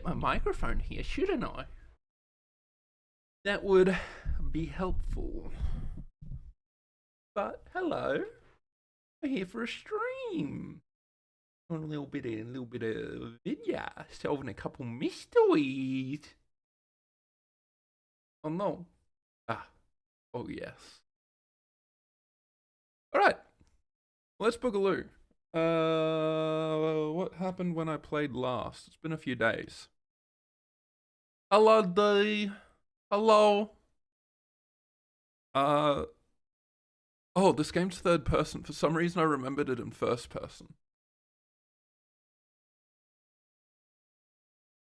get my microphone here, shouldn't I? That would be helpful. But hello, we're here for a stream. On a little bit of video, solving a couple mysteries. Oh no. Oh yes. Alright. Let's boogaloo. What happened when I played last? It's been a few days. Hello, D. Hello. Oh, this game's third person. For some reason I remembered it in first person.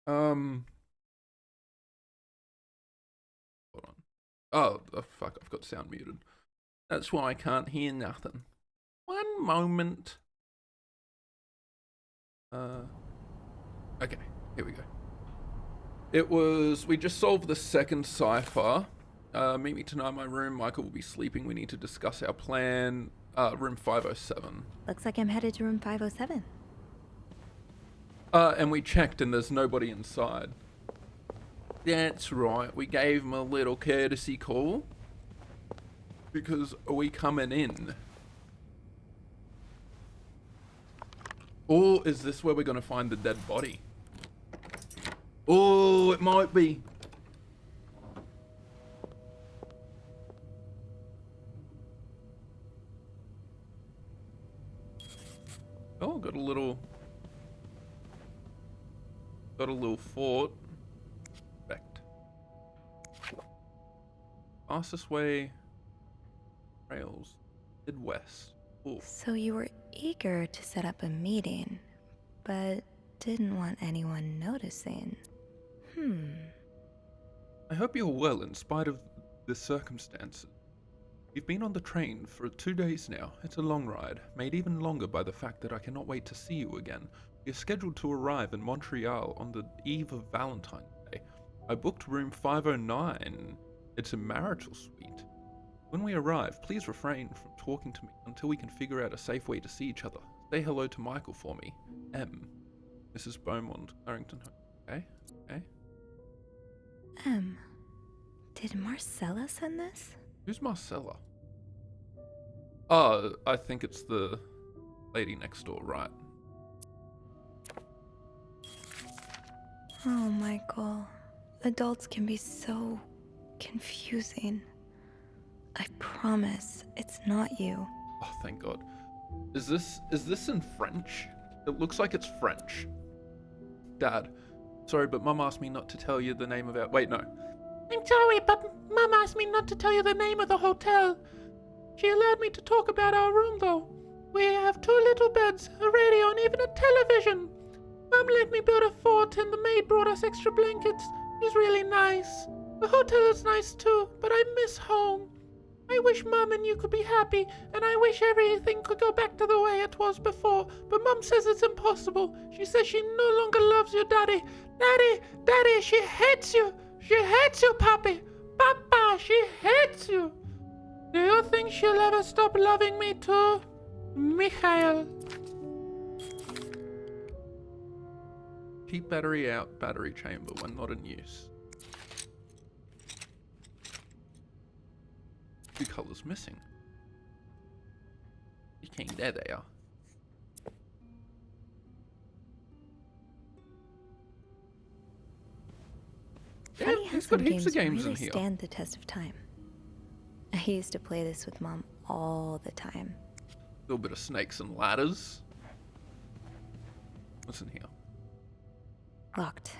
Hold on. Oh, fuck, I've got sound muted. That's why I can't hear nothing. One moment. Okay, here we go. We just solved the second cipher. Meet me tonight in my room. Michael will be sleeping. We need to discuss our plan. Room 507. Looks like I'm headed to room 507. And we checked and there's nobody inside. That's right, we gave him a little courtesy call. Because are we coming in? Or is this where we're gonna find the dead body? Oh, it might be. Oh, got a little fort. Perfect. Fastest way. Rails. Midwest. Ooh. So you were eager to set up a meeting, but didn't want anyone noticing. I hope you're well in spite of the circumstances. You've been on the train for 2 days now. It's a long ride, made even longer by the fact that I cannot wait to see you again. You're scheduled to arrive in Montreal on the eve of Valentine's Day. I booked room 509. It's a marital suite. When we arrive, please refrain from talking to me until we can figure out a safe way to see each other. Say hello to Michael for me. M. Mrs. Beaumont, Harrington. Okay? Did Marcella send this? Who's Marcella? Oh, I think it's the lady next door, right? Oh, Michael. Adults can be so confusing. I promise it's not you. Oh, thank God. Is this in French? It looks like it's French. Dad, sorry, but Mum asked me not to tell you the name of our... Wait, no. I'm sorry, but Mum asked me not to tell you the name of the hotel. She allowed me to talk about our room, though. We have 2 little beds, a radio, and even a television. Mum let me build a fort, and the maid brought us extra blankets. She's really nice. The hotel is nice, too, but I miss home. I wish Mum and you could be happy, and I wish everything could go back to the way it was before, but Mum says it's impossible. She says she no longer loves you, Daddy. Daddy, she hates you. She hates you, Papi. Papa, she hates you. Do you think she'll ever stop loving me too? Mikhail. Keep battery out, battery chamber when not in use. 2 colors missing. Okay, there they are. Funny Yeah, how he's got some heaps of games really in here. stand the test of time. I used to play this with Mom all the time. A little bit of snakes and ladders. What's in here? Locked.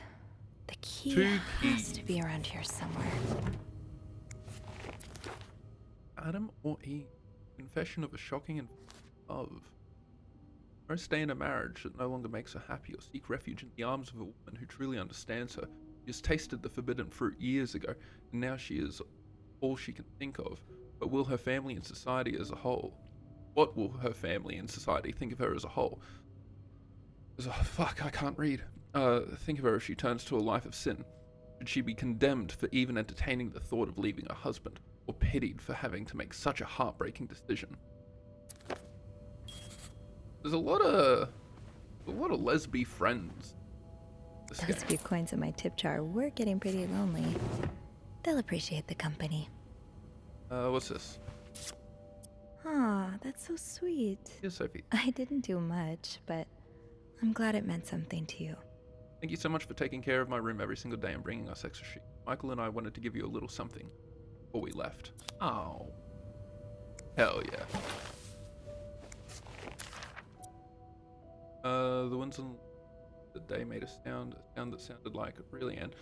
The key 2 has keys. to be around here somewhere. Adam or Eve? Confession of a shocking and love. Don't stay in a marriage that no longer makes her happy or seek refuge in the arms of a woman who truly understands her. She has tasted the forbidden fruit years ago, and now she is all she can think of. But will her family and society as a whole? What will her family and society think of her as a whole? Fuck, I can't read. Think of her if she turns to a life of sin. Should she be condemned for even entertaining the thought of leaving her husband, or pitied for having to make such a heartbreaking decision? There's a lot of lesbi friends. this Those game. few coins in my tip jar were getting pretty lonely. They'll appreciate the company. What's this? Aw, that's so sweet. Here's Sophie. I didn't do much, but I'm glad it meant something to you. Thank you so much for taking care of my room every single day and bringing us extra sheets. Michael and I wanted to give you a little something before we left. Oh. Hell yeah. The winds on the day made a sound that sounded like it really and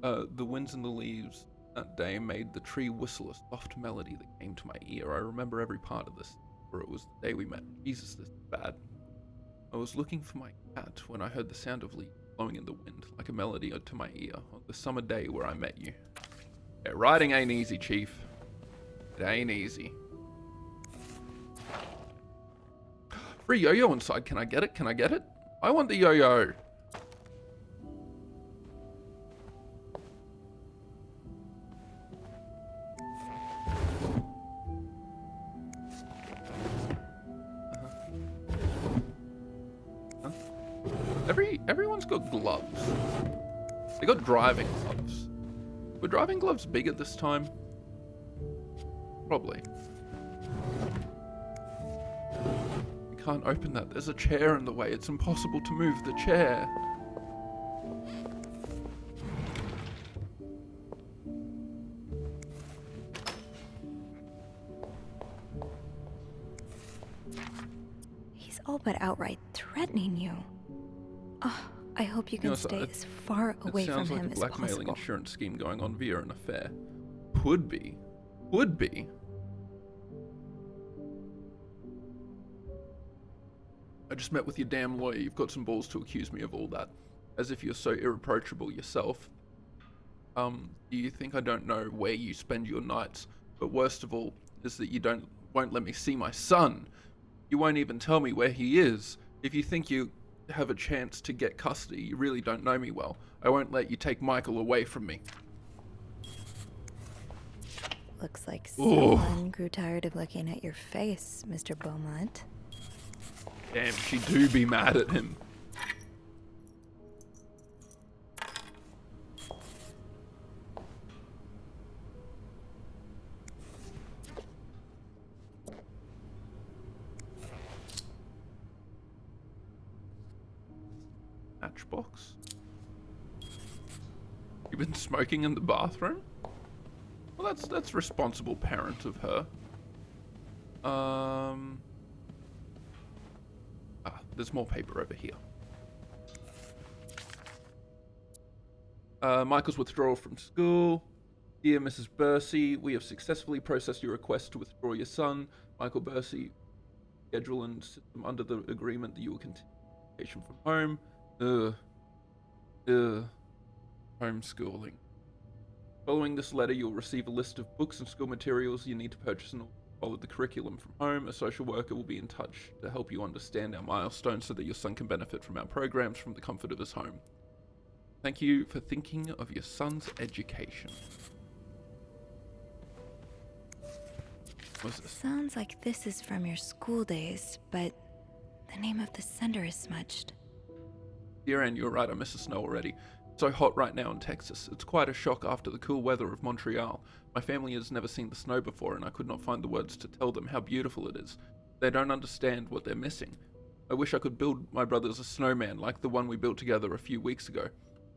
the winds and the leaves that day made the tree whistle a soft melody that came to my ear. I remember every part of this, for it was the day we met. Jesus, this is bad. I was looking for my cat when I heard the sound of leaves blowing in the wind, like a melody to my ear, on the summer day where I met you. Yeah, riding ain't easy, Chief. It ain't easy. Free yo-yo inside. Can I get it? Can I get it? I want the yo-yo. Huh? Everyone's got gloves. They got driving gloves. Were driving gloves big at this time? Probably. You can't open that. There's a chair in the way. It's impossible to move the chair. He's all but outright threatening you. Oh, I hope you can stay as far away from him as possible. It sounds like a blackmailing insurance scheme going on via an affair. Could be. Would be. I just met with your damn lawyer. You've got some balls to accuse me of all that. As if you're so irreproachable yourself. Do you think I don't know where you spend your nights? But worst of all is that you won't let me see my son. You won't even tell me where he is. If you think you have a chance to get custody, you really don't know me well. I won't let you take Michael away from me. Looks like someone grew tired of looking at your face, Mr. Beaumont. Damn, she do be mad at him. Matchbox? You've been smoking in the bathroom? Well, that's responsible parent of her. There's more paper over here. Michael's withdrawal from school. Dear Mrs. Bursey, we have successfully processed your request to withdraw your son, Michael Bursey. Schedule and system under the agreement that you will continue education from home. Homeschooling. Following this letter, you'll receive a list of books and school materials you need to purchase and follow the curriculum from home. A social worker will be in touch to help you understand our milestones so that your son can benefit from our programs from the comfort of his home. Thank you for thinking of your son's education. What's this? Sounds like this is from your school days, but the name of the sender is smudged. Dear Anne, you're right, I miss the snow already. It's so hot right now in Texas. It's quite a shock after the cool weather of Montreal. My family has never seen the snow before, and I could not find the words to tell them how beautiful it is. They don't understand what they're missing. I wish I could build my brothers a snowman like the one we built together a few weeks ago.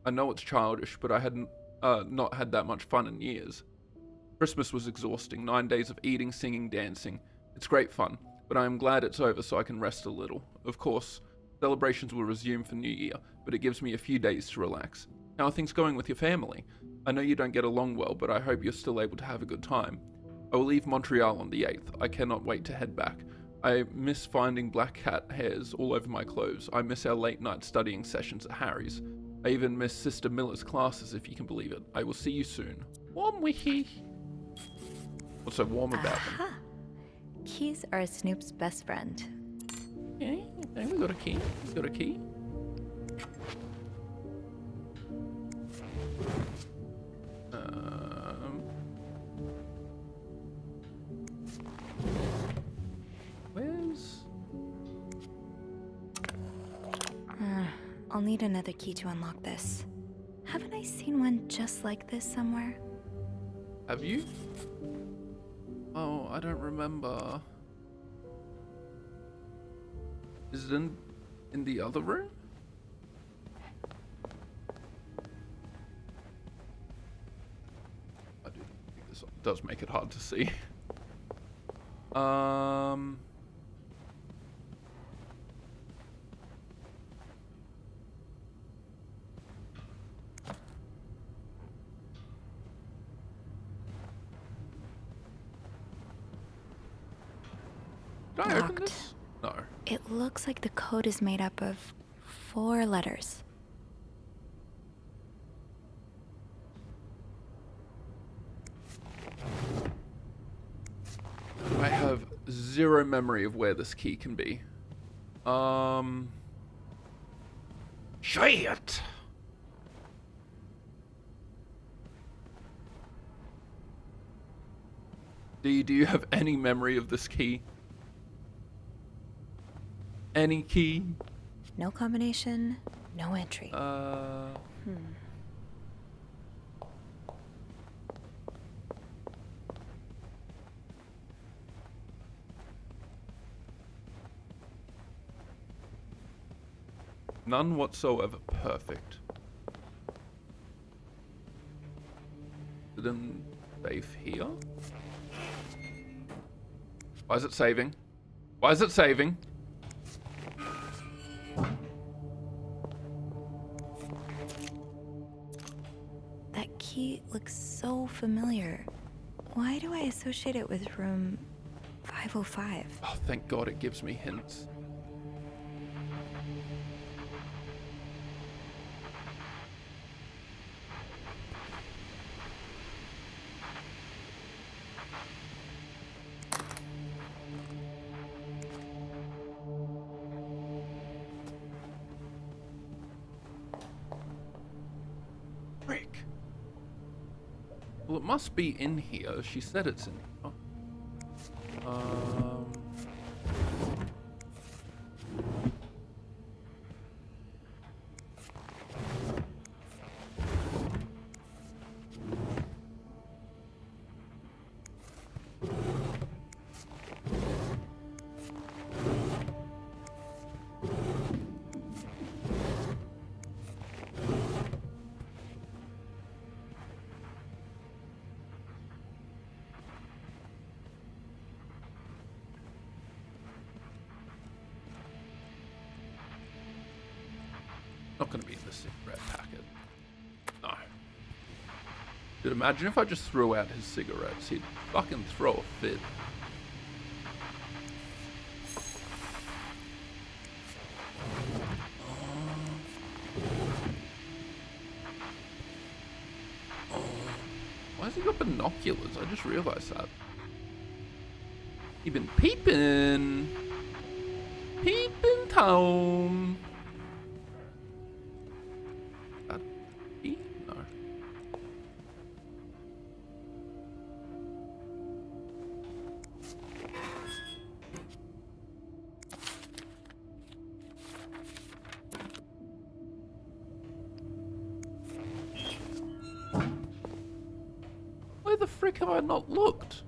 I know it's childish, but I hadn't not had that much fun in years. Christmas was exhausting, 9 days of eating, singing, dancing. It's great fun, but I am glad it's over so I can rest a little. Of course, celebrations will resume for New Year, but it gives me a few days to relax. How are things going with your family? I know you don't get along well, but I hope you're still able to have a good time. I will leave Montreal on the 8th. I cannot wait to head back. I miss finding black cat hairs all over my clothes. I miss our late night studying sessions at Harry's. I even miss Sister Miller's classes, if you can believe it. I will see you soon. Warm wiki. What's so warm about them? Keys are Snoop's best friend. Okay, we got a key. We got a key. I'll need another key to unlock this. Haven't I seen one just like this somewhere? Have you? Oh, I don't remember. Is it in the other room? I do think this does make it hard to see. Did I open this? No. It looks like the code is made up of 4 letters. I have zero memory of where this key can be. Shit! Do you have any memory of this key? Any key? No combination, no entry. None whatsoever. Perfect. Is it in safe here? Why is it saving? Why is it saving? That key looks so familiar. Why do I associate it with room 505? Oh, thank God it gives me hints. Frick. Well, it must be in here. She said it's in here. Not gonna be in the cigarette packet. No. Dude, imagine if I just threw out his cigarettes. He'd fucking throw a fit. Why has he got binoculars? I just realized that. He been peeping. Peeping Tom. No. Where the frick have I not looked?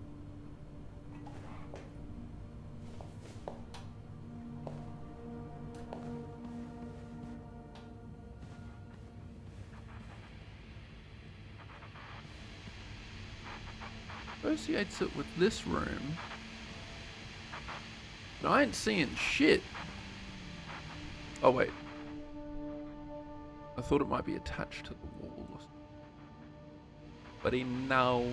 Associates it with this room. But I ain't seeing shit. Oh wait. I thought it might be attached to the wall. But he's now.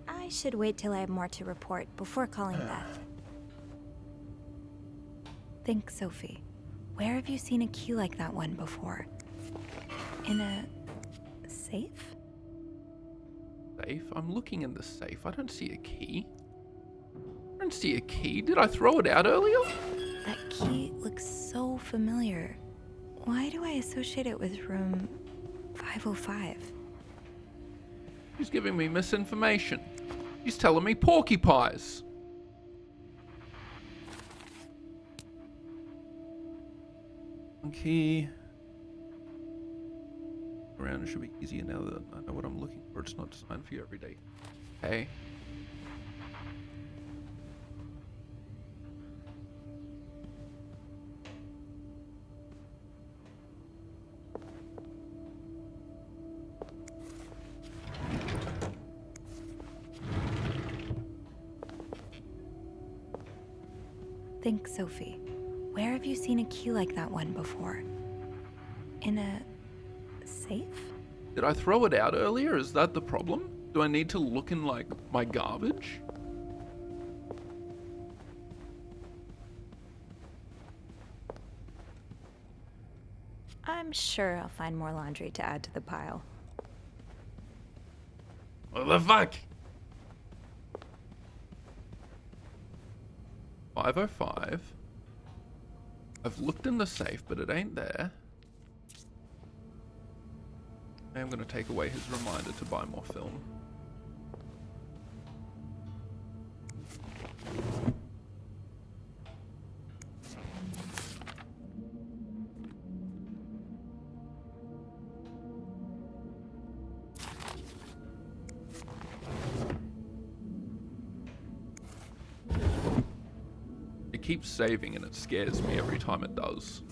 I should wait till I have more to report before calling Beth. Think, Sophie. Where have you seen a key like that one before? In a safe? Safe? I'm looking in the safe. I don't see a key. I don't don't see a key. Did I throw it out earlier? That key looks so familiar. Why do I associate it with room 505? She's giving me misinformation. She's telling me porcupines. Key. Around should be easier now that I know what I'm looking for. It's not designed for you every day. Okay. Think, Sophie. Where have you seen a key like that one before? In a safe? Did I throw it out earlier? Is that the problem? Do I need to look in, like, my garbage? I'm sure I'll find more laundry to add to the pile. What the fuck? 505. I've looked in the safe, but it ain't there. I'm gonna take away his reminder to buy more film. It keeps saving and it scares me every time it does.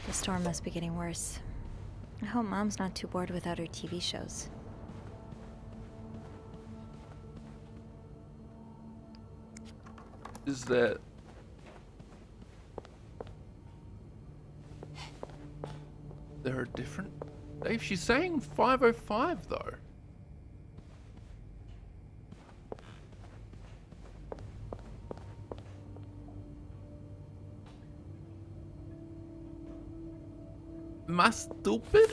The storm must be getting worse. I hope Mom's not too bored without her TV shows. Is that... There are different... Dave, she's saying 505 though. Am I stupid?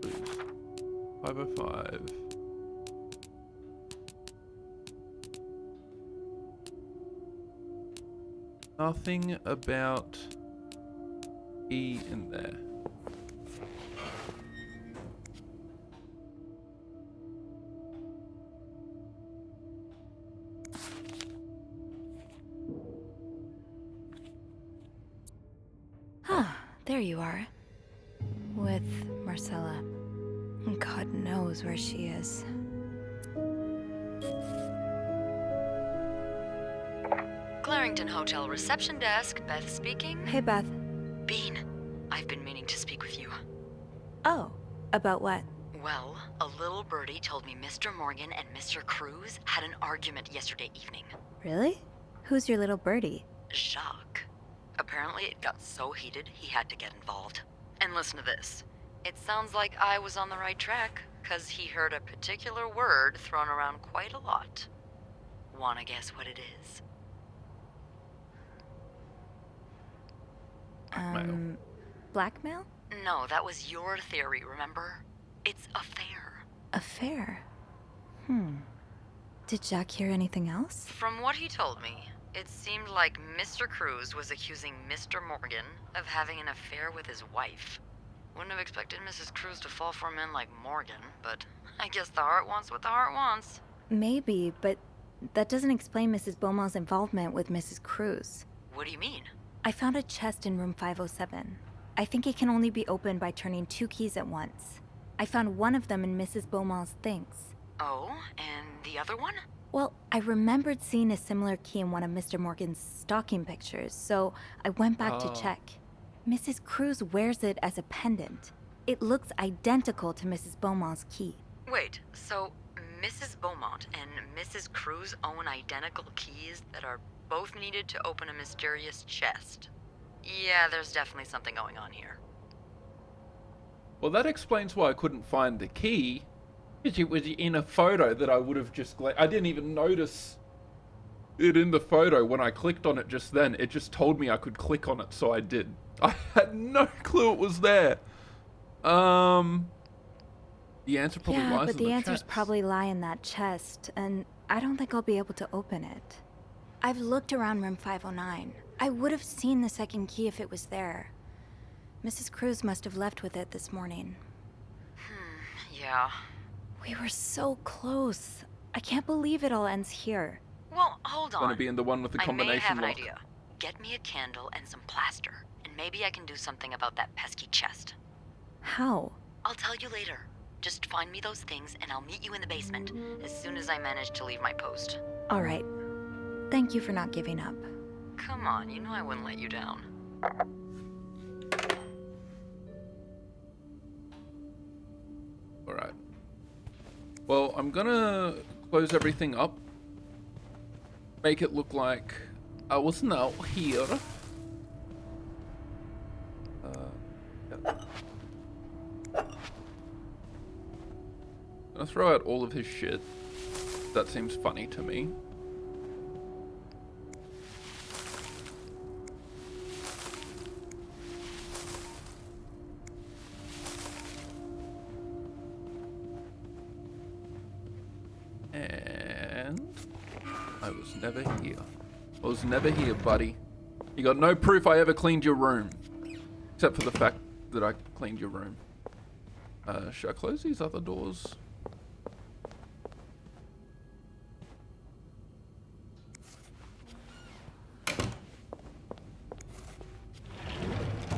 Please. 505. Nothing about E in there. There you are. With Marcella. God knows where she is. Clarington Hotel reception desk, Beth speaking. Hey, Beth. Bean, I've been meaning to speak with you. Oh, about what? Well, a little birdie told me Mr. Morgan and Mr. Cruz had an argument yesterday evening. Really? Who's your little birdie? Jacques. Apparently it got so heated he had to get involved. And listen to this. It sounds like I was on the right track, 'cause he heard a particular word thrown around quite a lot. Wanna guess what it is? Blackmail? No, that was your theory, remember? It's affair. Affair? Did Jack hear anything else? From what he told me, it seemed like Mr. Cruz was accusing Mr. Morgan of having an affair with his wife. Wouldn't have expected Mrs. Cruz to fall for a man like Morgan, but I guess the heart wants what the heart wants. Maybe, but that doesn't explain Mrs. Beaumont's involvement with Mrs. Cruz. What do you mean? I found a chest in room 507. I think it can only be opened by turning 2 keys at once. I found one of them in Mrs. Beaumont's things. Oh, and the other one? Well, I remembered seeing a similar key in one of Mr. Morgan's stocking pictures, so I went back to check. Mrs. Cruz wears it as a pendant. It looks identical to Mrs. Beaumont's key. Wait, so Mrs. Beaumont and Mrs. Cruz own identical keys that are both needed to open a mysterious chest? Yeah, there's definitely something going on here. Well, that explains why I couldn't find the key. It was in a photo that I would have just... I didn't even notice it in the photo when I clicked on it just then. It just told me I could click on it, so I did. I had no clue it was there. The answer probably lies in the chest. Yeah, but the answers probably lie in that chest, and I don't think I'll be able to open it. I've looked around room 509. I would have seen the second key if it was there. Mrs. Cruz must have left with it this morning. Yeah. We were so close. I can't believe it all ends here. Well, hold on. Gonna be in the one with the combination I may have an lock. idea. Get me a candle and some plaster, and maybe I can do something about that pesky chest. How? I'll tell you later. Just find me those things, and I'll meet you in the basement as soon as I manage to leave my post. All right. Thank you for not giving up. Come on, you know I wouldn't let you down. Alright. Well, I'm gonna close everything up. Make it look like I wasn't out here. Yeah. Gonna throw out all of his shit. That seems funny to me. And I was never here. I was never here, buddy. You got no proof I ever cleaned your room. Except for the fact that I cleaned your room. Should I close these other doors?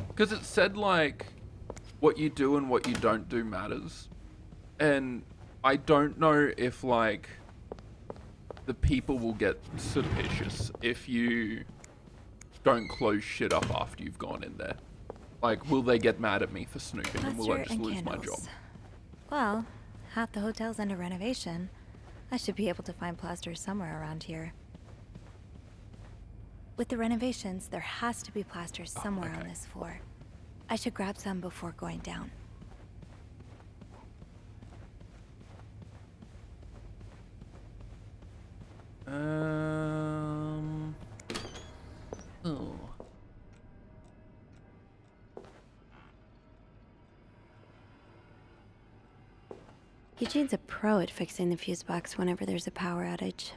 Because it said, like, what you do and what you don't do matters. And I don't know if, like, the people will get suspicious if you don't close shit up after you've gone in there. Like, will they get mad at me for snooping, and will I just lose my job? Well, half the hotel's under renovation. I should be able to find plaster somewhere around here. With the renovations, there has to be plaster somewhere on this floor. I should grab some before going down. Oh. Eugene's a pro at fixing the fuse box whenever there's a power outage.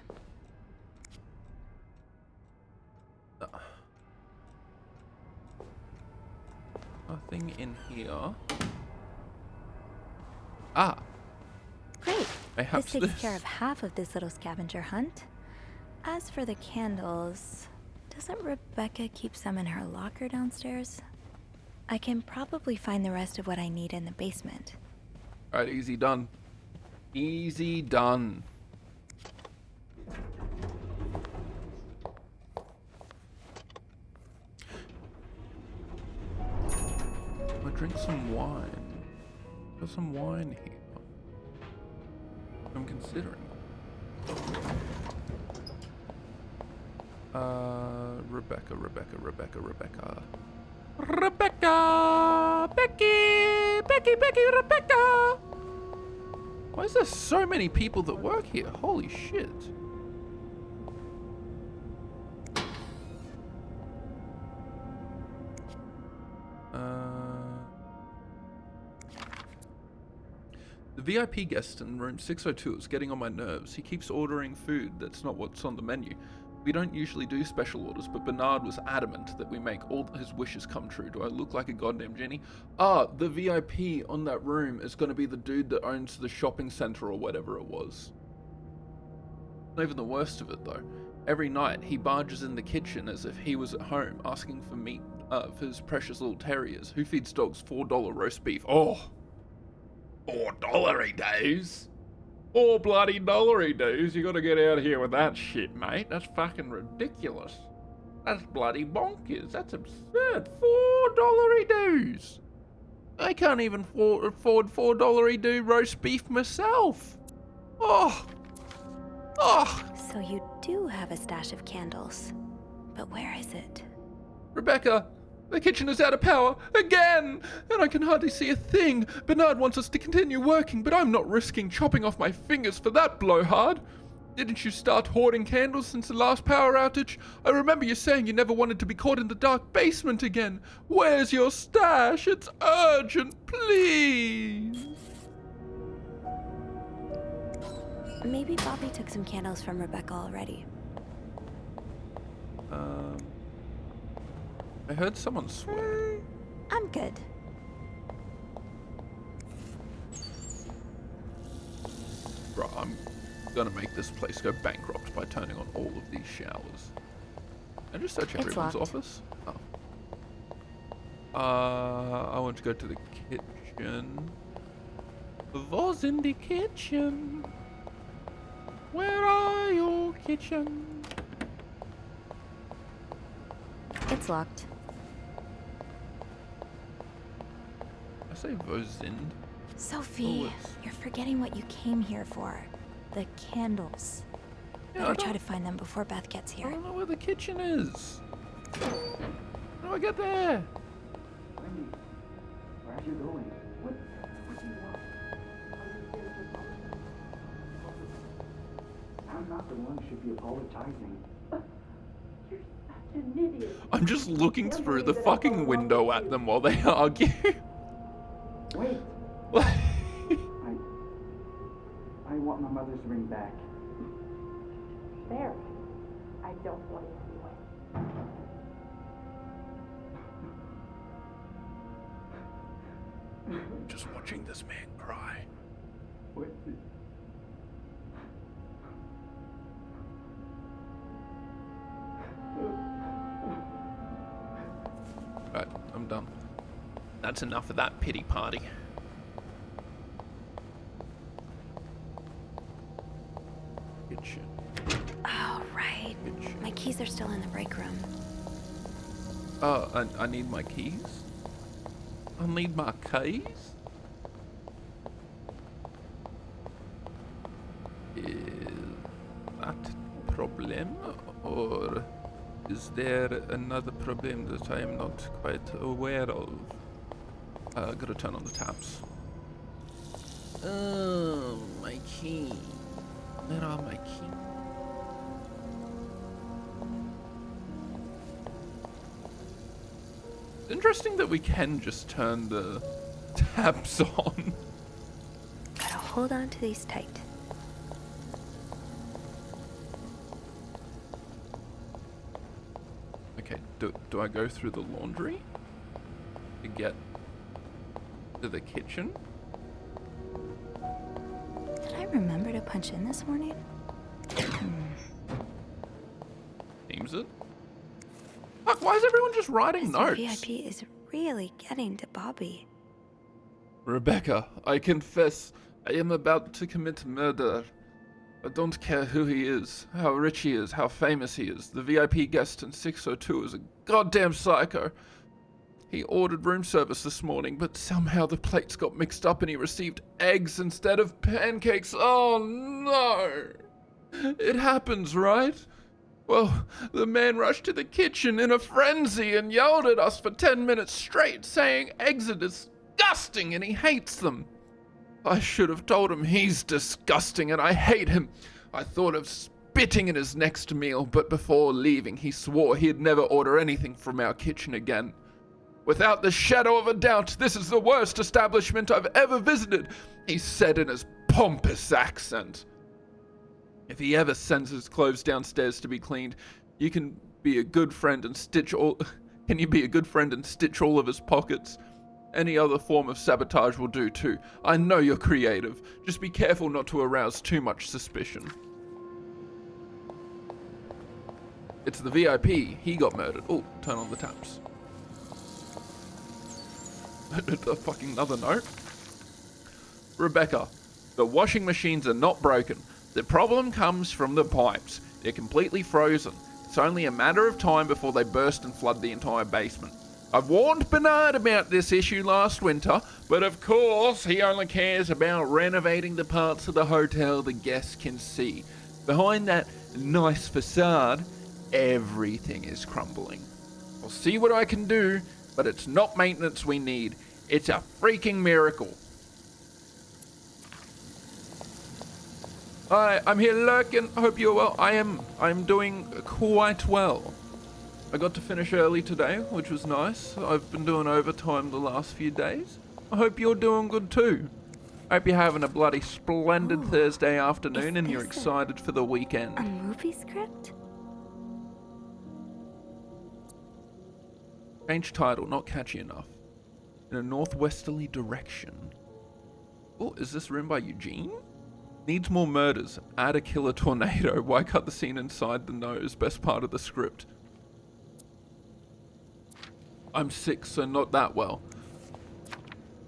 Nothing in here. Ah. Great. Perhaps This takes care of half of this little scavenger hunt. As for the candles, doesn't Rebecca keep some in her locker downstairs? I can probably find the rest of what I need in the basement. Alright, easy done. Easy done. I'll drink some wine. Got some wine here. I'm considering. Rebecca. Becky, Rebecca! Why is there so many people that work here? Holy shit. The VIP guest in room 602 is getting on my nerves. He keeps ordering food that's not what's on the menu. We don't usually do special orders, but Bernard was adamant that we make all his wishes come true. Do I look like a goddamn genie? Ah, the VIP on that room is going to be the dude that owns the shopping center or whatever it was. Not even the worst of it, though. Every night, he barges in the kitchen as if he was at home, asking for meat for his precious little terriers. Who feeds dogs $4 roast beef? Oh! $4 he does. $4 bloody he does. You gotta get out of here with that shit, mate. That's fucking ridiculous. That's bloody bonkers. That's absurd. $4 he does. I can't even afford $4 he do roast beef myself. Oh. So you do have a stash of candles. But where is it? Rebecca, The kitchen is out of power again, and I can hardly see a thing. Bernard wants us to continue working, but I'm not risking chopping off my fingers for that blowhard. Didn't you start hoarding candles since the last power outage? I remember you saying you never wanted to be caught in the dark basement again. Where's your stash? It's urgent, please. Maybe Bobby took some candles from Rebecca already. I heard someone swear. I'm good. Right, I'm gonna make this place go bankrupt by turning on all of these showers. And just search everyone's locked. office. Oh. I want to go to the kitchen. Was in the kitchen. Where are you, kitchen? It's locked. I say Vozind. Sophie, it's- you're forgetting what you came here for. The candles. Yeah, Better try to find them before Beth gets I here. don't know where the kitchen is. How do I get there? Wendy, where are you going? What do you want? I'm not the one who should be apologizing. You're such an idiot. I'm just looking through the fucking window at them while they argue. Wait, I want my mother's ring back. There. I don't want it anyway. Just watching this man cry. Wait. Right, I'm done. That's enough of that pity party. Kitchen. Oh, right. Kitchen. My keys are still in the break room. Oh, I need my keys? I need my keys? Is that a problem? Or is there another problem that I am not quite aware of? Gotta turn on the taps. Oh, my key. Where are my keys? Interesting that we can just turn the taps on. Gotta hold on to these tight. Okay, do I go through the laundry to get to the kitchen? Did I remember to punch in this morning? Seems it. Fuck, why is everyone just writing This notes? VIP is really getting to Bobby. Rebecca, I confess, I am about to commit murder. I don't care who he is, how rich he is, how famous he is. The VIP guest in 602 is a goddamn psycho. He ordered room service this morning, but somehow the plates got mixed up and he received eggs instead of pancakes. Oh no! It happens, right? Well, the man rushed to the kitchen in a frenzy and yelled at us for 10 minutes straight, saying eggs are disgusting and he hates them. I should have told him he's disgusting and I hate him. I thought of spitting in his next meal, but before leaving, he swore he'd never order anything from our kitchen again. Without the shadow of a doubt, this is the worst establishment I've ever visited, he said in his pompous accent. If he ever sends his clothes downstairs to be cleaned, you can be a good friend and stitch all. Can you be a good friend and stitch all of his pockets? Any other form of sabotage will do too. I know you're creative. Just be careful not to arouse too much suspicion. It's the VIP. He got murdered. Oh, turn on the taps. A fucking another note. Rebecca, the washing machines are not broken. The problem comes from the pipes. They're completely frozen. It's only a matter of time before they burst and flood the entire basement. I've warned Bernard about this issue last winter, but of course he only cares about renovating the parts of the hotel the guests can see. Behind that nice facade, everything is crumbling. I'll see what I can do, but it's not maintenance we need. It's a freaking miracle. Hi, I'm here lurking. I hope you're well. I'm doing quite well. I got to finish early today, which was nice. I've been doing overtime the last few days. I hope you're doing good too. I hope you're having a bloody splendid Thursday afternoon and you're excited for the weekend. A movie script? Change title, not catchy enough. In a northwesterly direction. Oh, is this written by Eugene? Needs more murders. Add a killer tornado. Why cut the scene inside the nose? Best part of the script. I'm sick, so not that well.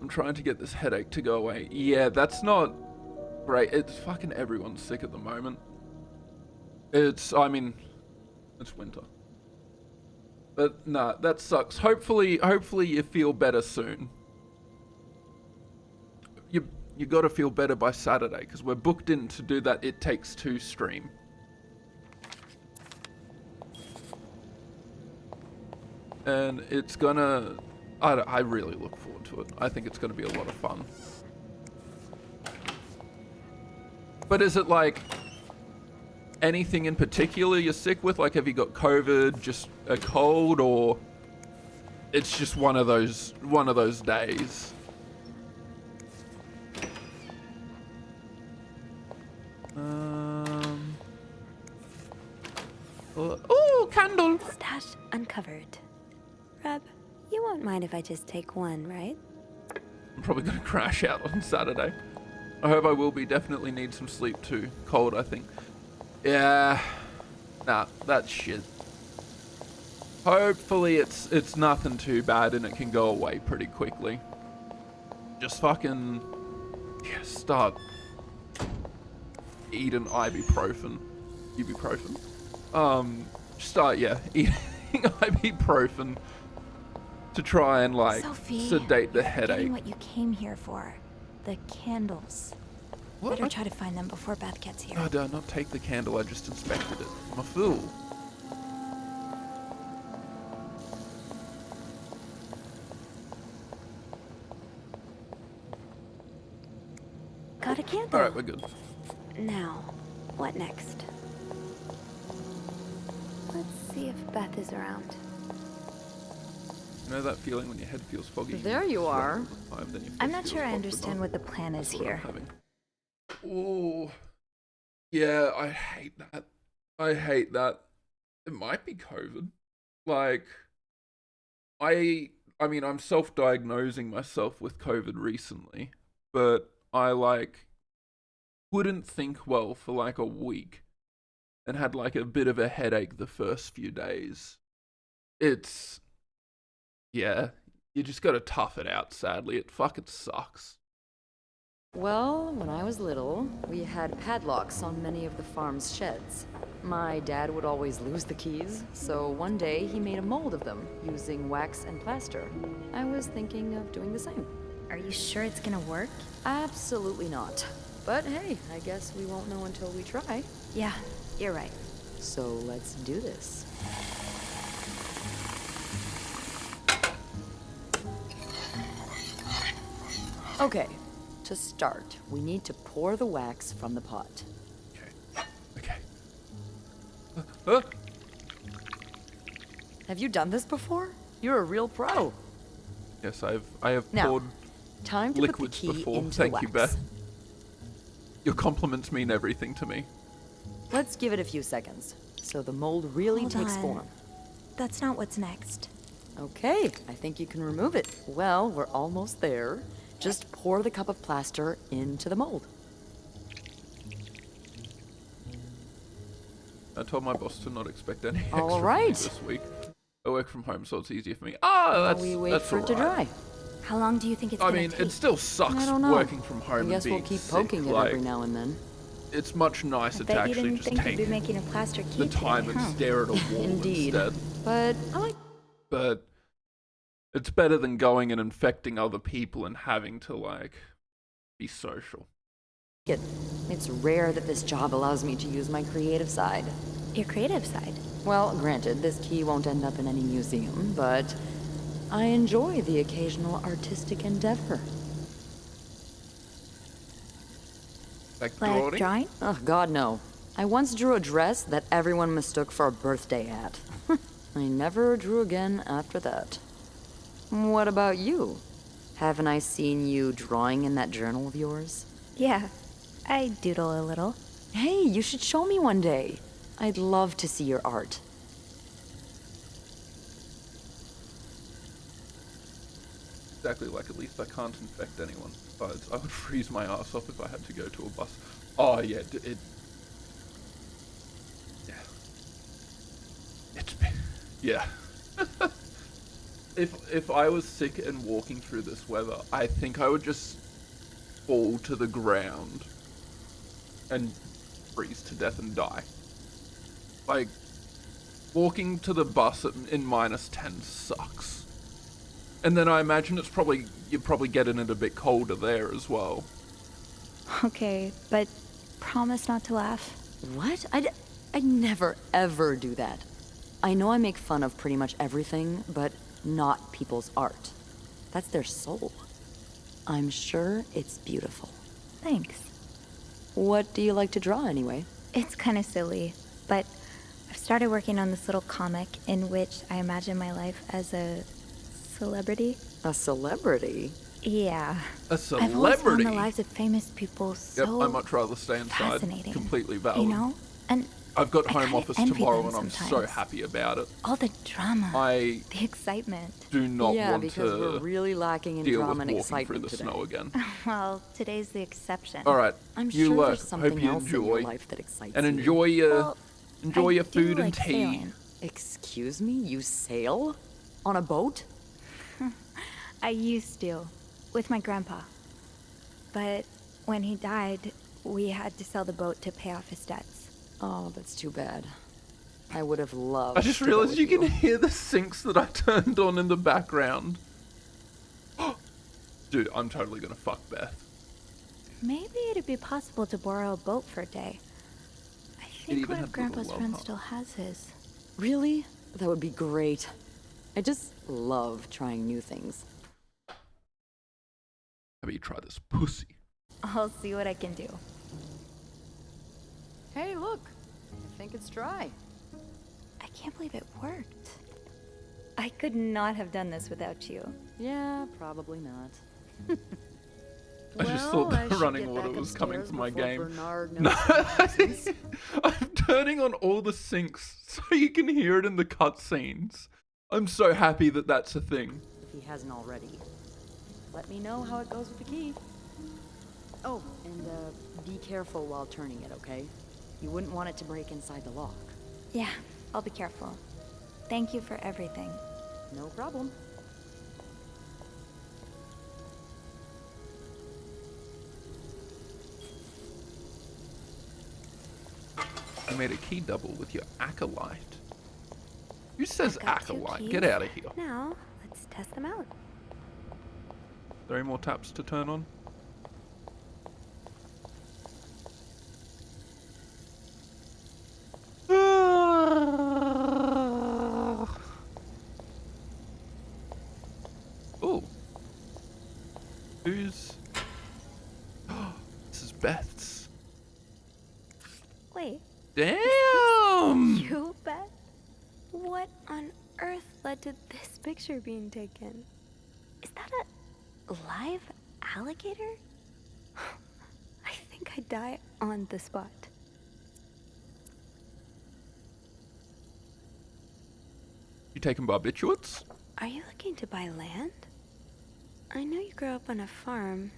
I'm trying to get this headache to go away. Yeah, that's not great. It's fucking everyone's sick at the moment. It's winter. But nah, that sucks. Hopefully you feel better soon. You gotta feel better by Saturday, because we're booked in to do that It Takes Two stream. And it's gonna... I really look forward to it. I think it's gonna be a lot of fun. But is it like anything in particular you're sick with? Like, have you got COVID, just a cold, or it's just one of those days? Oh, candle! Stash uncovered. Reb, you won't mind if I just take one, right? I'm probably gonna crash out on Saturday. I hope I will be. Definitely need some sleep too. Cold, I think. Yeah. Nah, that's shit. Hopefully it's nothing too bad and it can go away pretty quickly. Just fucking... yeah, start eating ibuprofen. Start, yeah, eating ibuprofen to try and, like, Sophie, sedate the you're forgetting headache. what you came here for. The candles. What? Better try to find them before Beth gets here. Oh, did I not take the candle? I just inspected it. I'm a fool. Got a candle. Alright, we're good. Now, what next? Let's see if Beth is around. You know that feeling when your head feels foggy? There you are. I'm not sure I understand what the plan is here. Oh, yeah, I hate that. I hate that. It might be COVID. Like, I mean, I'm self-diagnosing myself with COVID recently, but I, like, wouldn't think well for, like, a week and had, like, a bit of a headache the first few days. It's... yeah, you just gotta tough it out, sadly. It fucking sucks. Well, when I was little, we had padlocks on many of the farm's sheds. My dad would always lose the keys, so one day he made a mold of them using wax and plaster. I was thinking of doing the same. Are you sure it's gonna work? Absolutely not. But hey, I guess we won't know until we try. Yeah, you're right. So let's do this. Okay, to start, we need to pour the wax from the pot. Okay. Have you done this before? You're a real pro. Yes, I have Now, poured time to put the liquids key before. into Thank the wax. you, Beth. Your compliments mean everything to me. Let's give it a few seconds, so the mold really Hold takes on. form. That's not what's next. Okay, I think you can remove it. Well, we're almost there. Just pour the cup of plaster into the mold. I told my boss to not expect any extra All from me right. this week. I work from home, so it's easier for me. That's we wait that's for it to alright. dry. How long do you think it's I gonna mean, take? it still sucks I don't know. working from home I and guess being we'll keep sick. poking it Like, every now and then. it's much I nicer to bet you actually didn't just think you'd take be making a plaster key the time today, and huh? stare at a wall Indeed. instead. But I like But it's better than going and infecting other people and having to, like, be social. it. It's rare that this job allows me to use my creative side. Your creative side. Well, granted, this key won't end up in any museum, but I enjoy the occasional artistic endeavor. Like Like drawing? Oh, God, no. I once drew a dress that everyone mistook for a birthday hat. I never drew again after that. What about you? Haven't I seen you drawing in that journal of yours? Yeah, I doodle a little. Hey, you should show me one day. I'd love to see your art. Exactly, like at least I can't infect anyone. Besides, I would freeze my ass off if I had to go to a bus. Oh yeah, yeah. Yeah. If I was sick and walking through this weather, I think I would just fall to the ground and freeze to death and die. Like, walking to the bus in -10 sucks. And then I imagine you're probably getting it a bit colder there as well. Okay, but promise not to laugh. What? I'd never, ever do that. I know I make fun of pretty much everything, but not people's art. That's their soul. I'm sure it's beautiful. Thanks. What do you like to draw anyway? It's kind of silly, but I've started working on this little comic in which I imagine my life as a celebrity. A celebrity? Yeah. A I've always found celebrity? the lives of famous people so Yep, I'd much rather stay inside. fascinating. Completely valid. You know? And I've got I home kinda office envy tomorrow them and I'm so sometimes. happy about it. all the drama, I the excitement. do not yeah, want because we're to really lacking in deal with drama and walking through excitement the today. snow again. Well, today's the exception. Alright, I'm you sure lot, there's something hope you else in your enjoy. life that excites And you. enjoy your Well, enjoy I your do food and like tea. sailing. Excuse me? You sail? On a boat? I used to, with my grandpa. But when he died, we had to sell the boat to pay off his debts. Oh, that's too bad. I would have loved I just to go realized with you can hear the sinks that I turned on in the background. Dude, I'm totally gonna fuck Beth. Maybe it'd be possible to borrow a boat for a day. I think even one had of the little Grandpa's love friends heart. still has his. Really? That would be great. I just love trying new things. How about you try this pussy? I'll see what I can do. Hey, look. I think it's dry. I can't believe it worked. I could not have done this without you. Yeah, probably not. I just thought I the should running get water back was coming upstairs from my before game. Bernard No, knows my business. I'm turning on all the syncs so you can hear it in the cutscenes. I'm so happy that that's a thing. If he hasn't already. Let me know how it goes with the key. Oh, and be careful while turning it, okay? You wouldn't want it to break inside the lock. Yeah, I'll be careful. Thank you for everything. No problem. You made a key double with your acolyte. Who says I've got 2 acolyte? keys. Get out of here. Now, let's test them out. 3 more taps to turn on. Oh. Who's... This is Beth's. Wait, Damn! you bet? What on earth led to this picture being taken? Is that a live alligator? I think I'd die on the spot. You taking barbiturates? Are you looking to buy land? I know you grew up on a farm.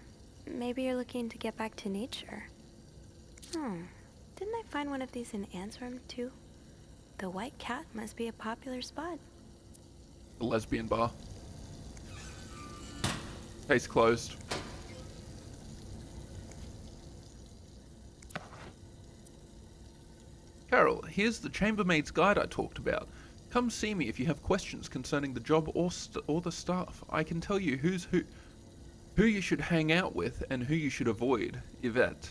Maybe you're looking to get back to nature. Hmm. Didn't I find one of these in Anne's room too? The White Cat must be a popular spot. The lesbian bar. Case closed. Carol, here's the chambermaid's guide I talked about. Come see me if you have questions concerning the job or the staff. I can tell you who you should hang out with and who you should avoid. Yvette.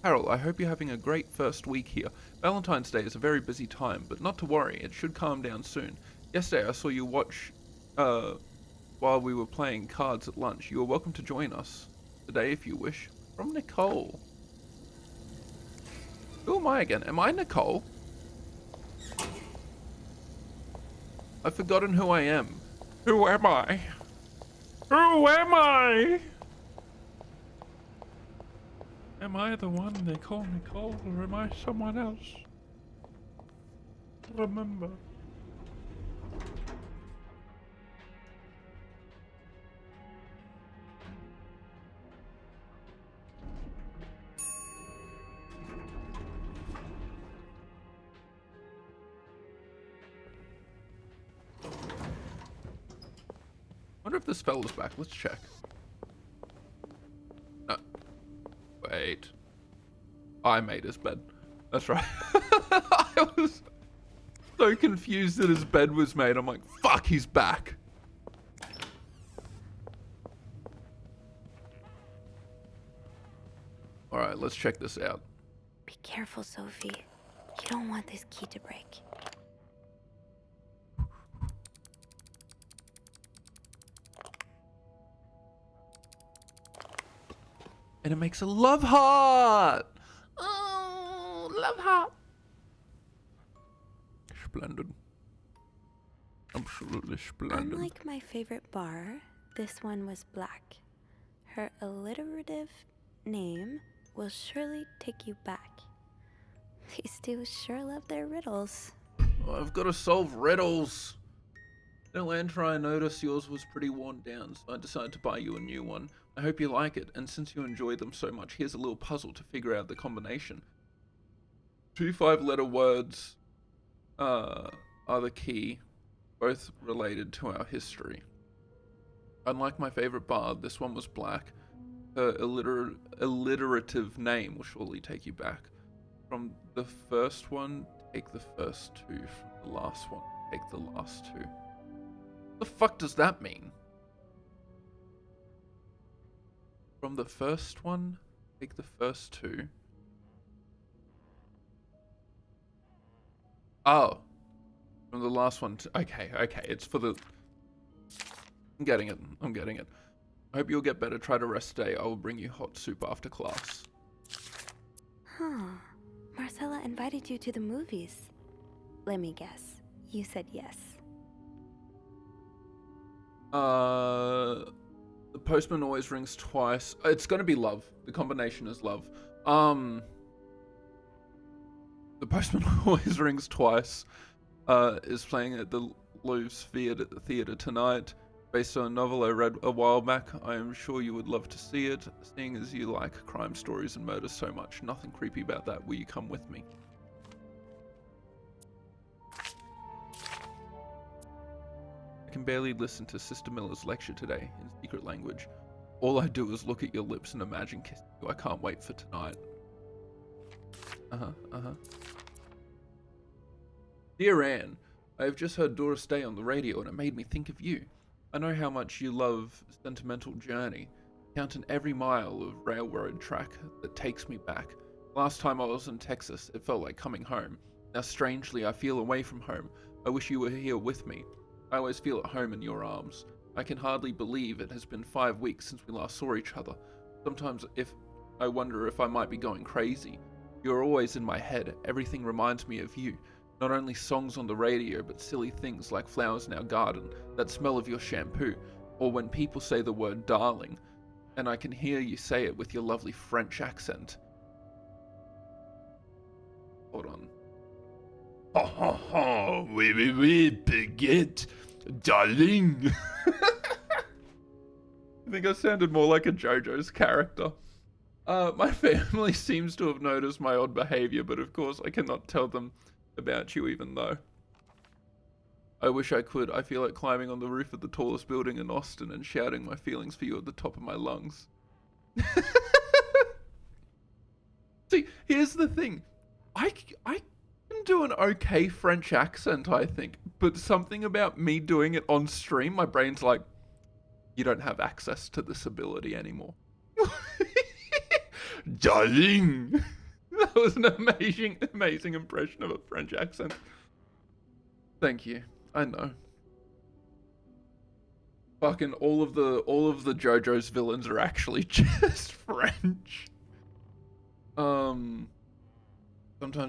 Carol, I hope you're having a great first week here. Valentine's Day is a very busy time, but not to worry, it should calm down soon. Yesterday I saw you watch, while we were playing cards at lunch. You are welcome to join us today if you wish. From Nicole. Who am I again? Am I Nicole? I've forgotten who I am. Who am I? Who am I? Am I the one they call Nicole, or am I someone else? Remember. Wonder if this fella's back. Let's check. No. Wait. I made his bed. That's right. I was so confused that his bed was made. I'm like, fuck, he's back. Alright, let's check this out. Be careful, Sophie. You don't want this key to break. And it makes a love heart. Oh, love heart. Splendid. Absolutely splendid. Unlike my favorite bar, this one was black. Her alliterative name will surely take you back. These two sure love their riddles. Oh, I've got to solve riddles. No lantern, I noticed yours was pretty worn down, so I decided to buy you a new one. I hope you like it, and since you enjoy them so much, here's a little puzzle to figure out the combination. 2 5-letter words are the key, both related to our history. Unlike my favorite bard, this one was black. Her alliterative name will surely take you back. From the first one, take the first 2. From the last one, take the last 2. The fuck does that mean? From the first one, take the first 2. Oh. From the last one okay, it's for the... I'm getting it. I hope you'll get better. Try to rest today. I will bring you hot soup after class. Huh. Marcella invited you to the movies. Let me guess. You said yes. The postman always rings twice. It's gonna be love. The combination is love. The postman always rings twice. Is playing at the Louvre Theatre tonight. Based on a novel I read a while back. I am sure you would love to see it, seeing as you like crime stories and murder so much. Nothing creepy about that. Will you come with me? I can barely listen to Sister Miller's lecture today in secret language. All I do is look at your lips and imagine kissing you. I can't wait for tonight. Dear Anne, I have just heard Doris Day on the radio and it made me think of you. I know how much you love Sentimental Journey, counting every mile of railroad track that takes me back. Last time I was in Texas, it felt like coming home. Now strangely, I feel away from home. I wish you were here with me. I always feel at home in your arms. I can hardly believe it has been 5 weeks since we last saw each other. Sometimes I wonder if I might be going crazy. You're always in my head. Everything reminds me of you. Not only songs on the radio, but silly things like flowers in our garden, that smell of your shampoo, or when people say the word darling, and I can hear you say it with your lovely French accent. Hold on. Ha ha ha, oui, baguette, darling. I think I sounded more like a JoJo's character. My family seems to have noticed my odd behavior, but of course I cannot tell them about you even though. I wish I could. I feel like climbing on the roof of the tallest building in Austin and shouting my feelings for you at the top of my lungs. See, here's the thing. I can do an okay French accent, I think, but something about me doing it on stream, my brain's like, you don't have access to this ability anymore. Darling. That was an amazing impression of a French accent. Thank you. I know. Fucking all of the JoJo's villains are actually just French. Sometimes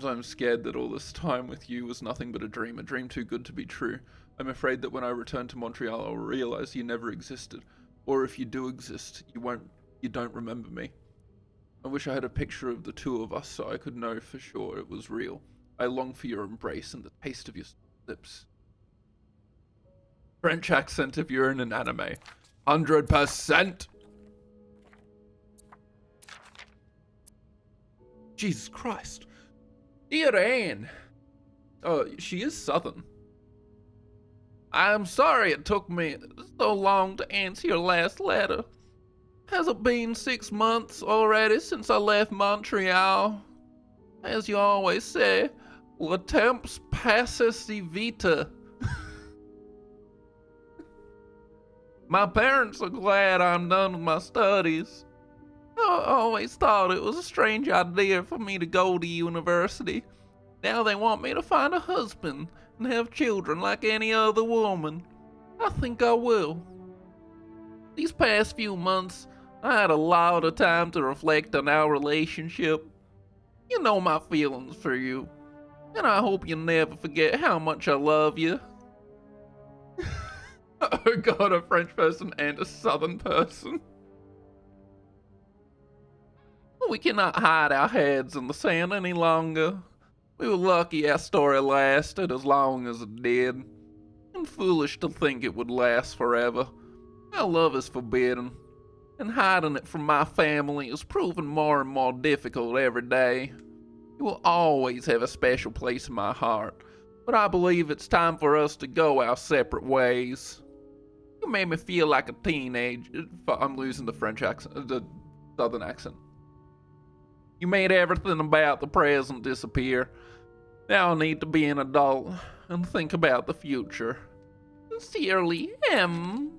I'm scared that all this time with you was nothing but a dream too good to be true. I'm afraid that when I return to Montreal, I'll realize you never existed. Or if you do exist, you don't remember me. I wish I had a picture of the two of us so I could know for sure it was real. I long for your embrace and the taste of your lips. French accent if you're in an anime. 100%! Jesus Christ. Dear Anne. Oh, she is Southern. I'm sorry it took me so long to answer your last letter. Has it been 6 months already since I left Montreal? As you always say, le temps passe si vite. My parents are glad I'm done with my studies. I always thought it was a strange idea for me to go to university. Now they want me to find a husband and have children like any other woman. I think I will. These past few months, I had a lot of time to reflect on our relationship. You know my feelings for you, and I hope you never forget how much I love you. Oh god, a French person and a Southern person. We cannot hide our heads in the sand any longer. We were lucky our story lasted as long as it did, and foolish to think it would last forever. Our love is forbidden, and hiding it from my family is proving more and more difficult every day. You will always have a special place in my heart, but I believe it's time for us to go our separate ways. You made me feel like a teenager. I'm losing the French accent, the Southern accent. You made everything about the present disappear. Now I need to be an adult and think about the future. Sincerely, M.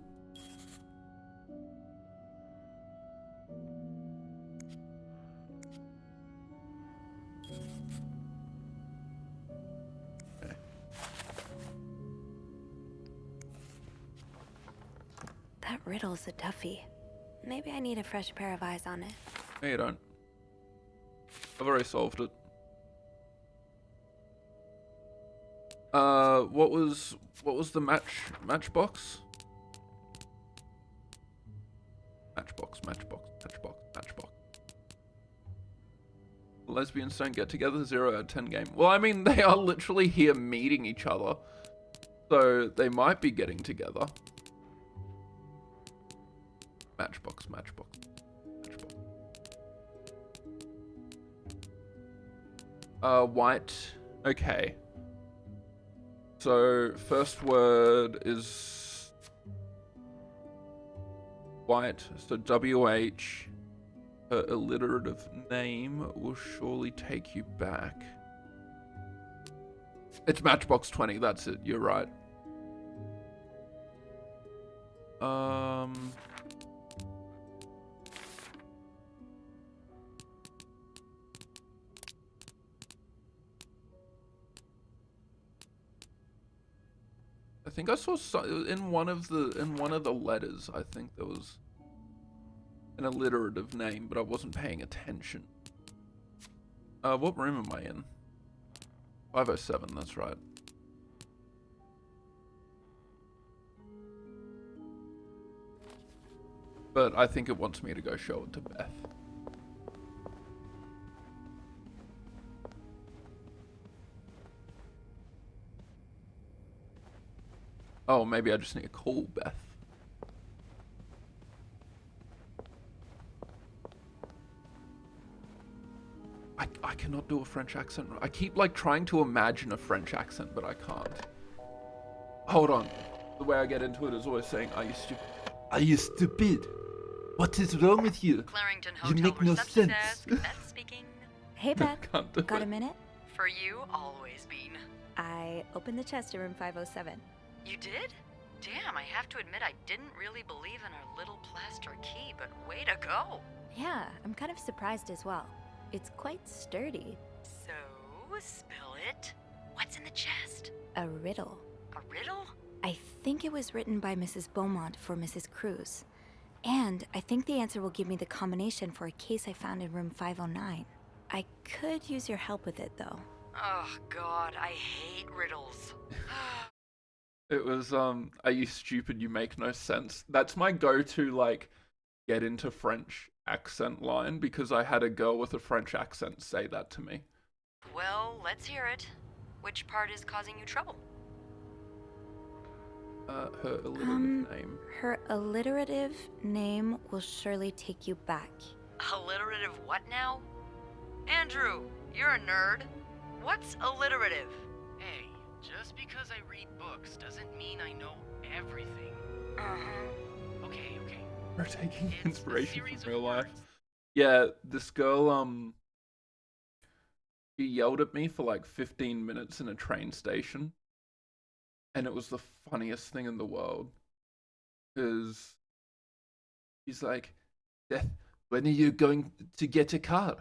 That riddle's a toughie. Maybe I need a fresh pair of eyes on it. No, you don't. I've already solved it. What was the matchbox? Matchbox. Lesbians don't get together, 0 out of 10 game. Well, I mean, they are literally here meeting each other. So, they might be getting together. Matchbox. White. Okay. So, first word is white. So, WH. Her alliterative name will surely take you back. It's Matchbox 20, that's it. You're right. I think I saw in one of the letters. I think there was an alliterative name, but I wasn't paying attention. What room am I in? 507. That's right. But I think it wants me to go show it to Beth. Oh, maybe I just need to call Beth. I cannot do a French accent. I keep like trying to imagine a French accent, but I can't. Hold on. The way I get into it is always saying, "Are you stupid? Are you stupid? What is wrong with you? Clarington You Hotel make no reception sense." desk, Beth speaking. Hey, Beth. Can't do Got it. a minute? For you, always been. I opened the chest in room 507. You did? Damn, I have to admit I didn't really believe in our little plaster key, but way to go. Yeah, I'm kind of surprised as well. It's quite sturdy. So, spill it. What's in the chest? A riddle. A riddle? I think it was written by Mrs. Beaumont for Mrs. Cruz. And I think the answer will give me the combination for a case I found in room 509. I could use your help with it, though. Oh, God, I hate riddles. It was, are you stupid, you make no sense. That's my go-to, like, get into French accent line, because I had a girl with a French accent say that to me. Well, let's hear it. Which part is causing you trouble? Her alliterative name. Her alliterative name will surely take you back. Alliterative what now? Andrew, you're a nerd. What's alliterative? Hey, just because I read books doesn't mean I know everything. Uh-huh. Okay. We're taking It's a inspiration series from of real life. words. Yeah, this girl, she yelled at me for like 15 minutes in a train station. And it was the funniest thing in the world. Because she's like, Death, when are you going to get a car?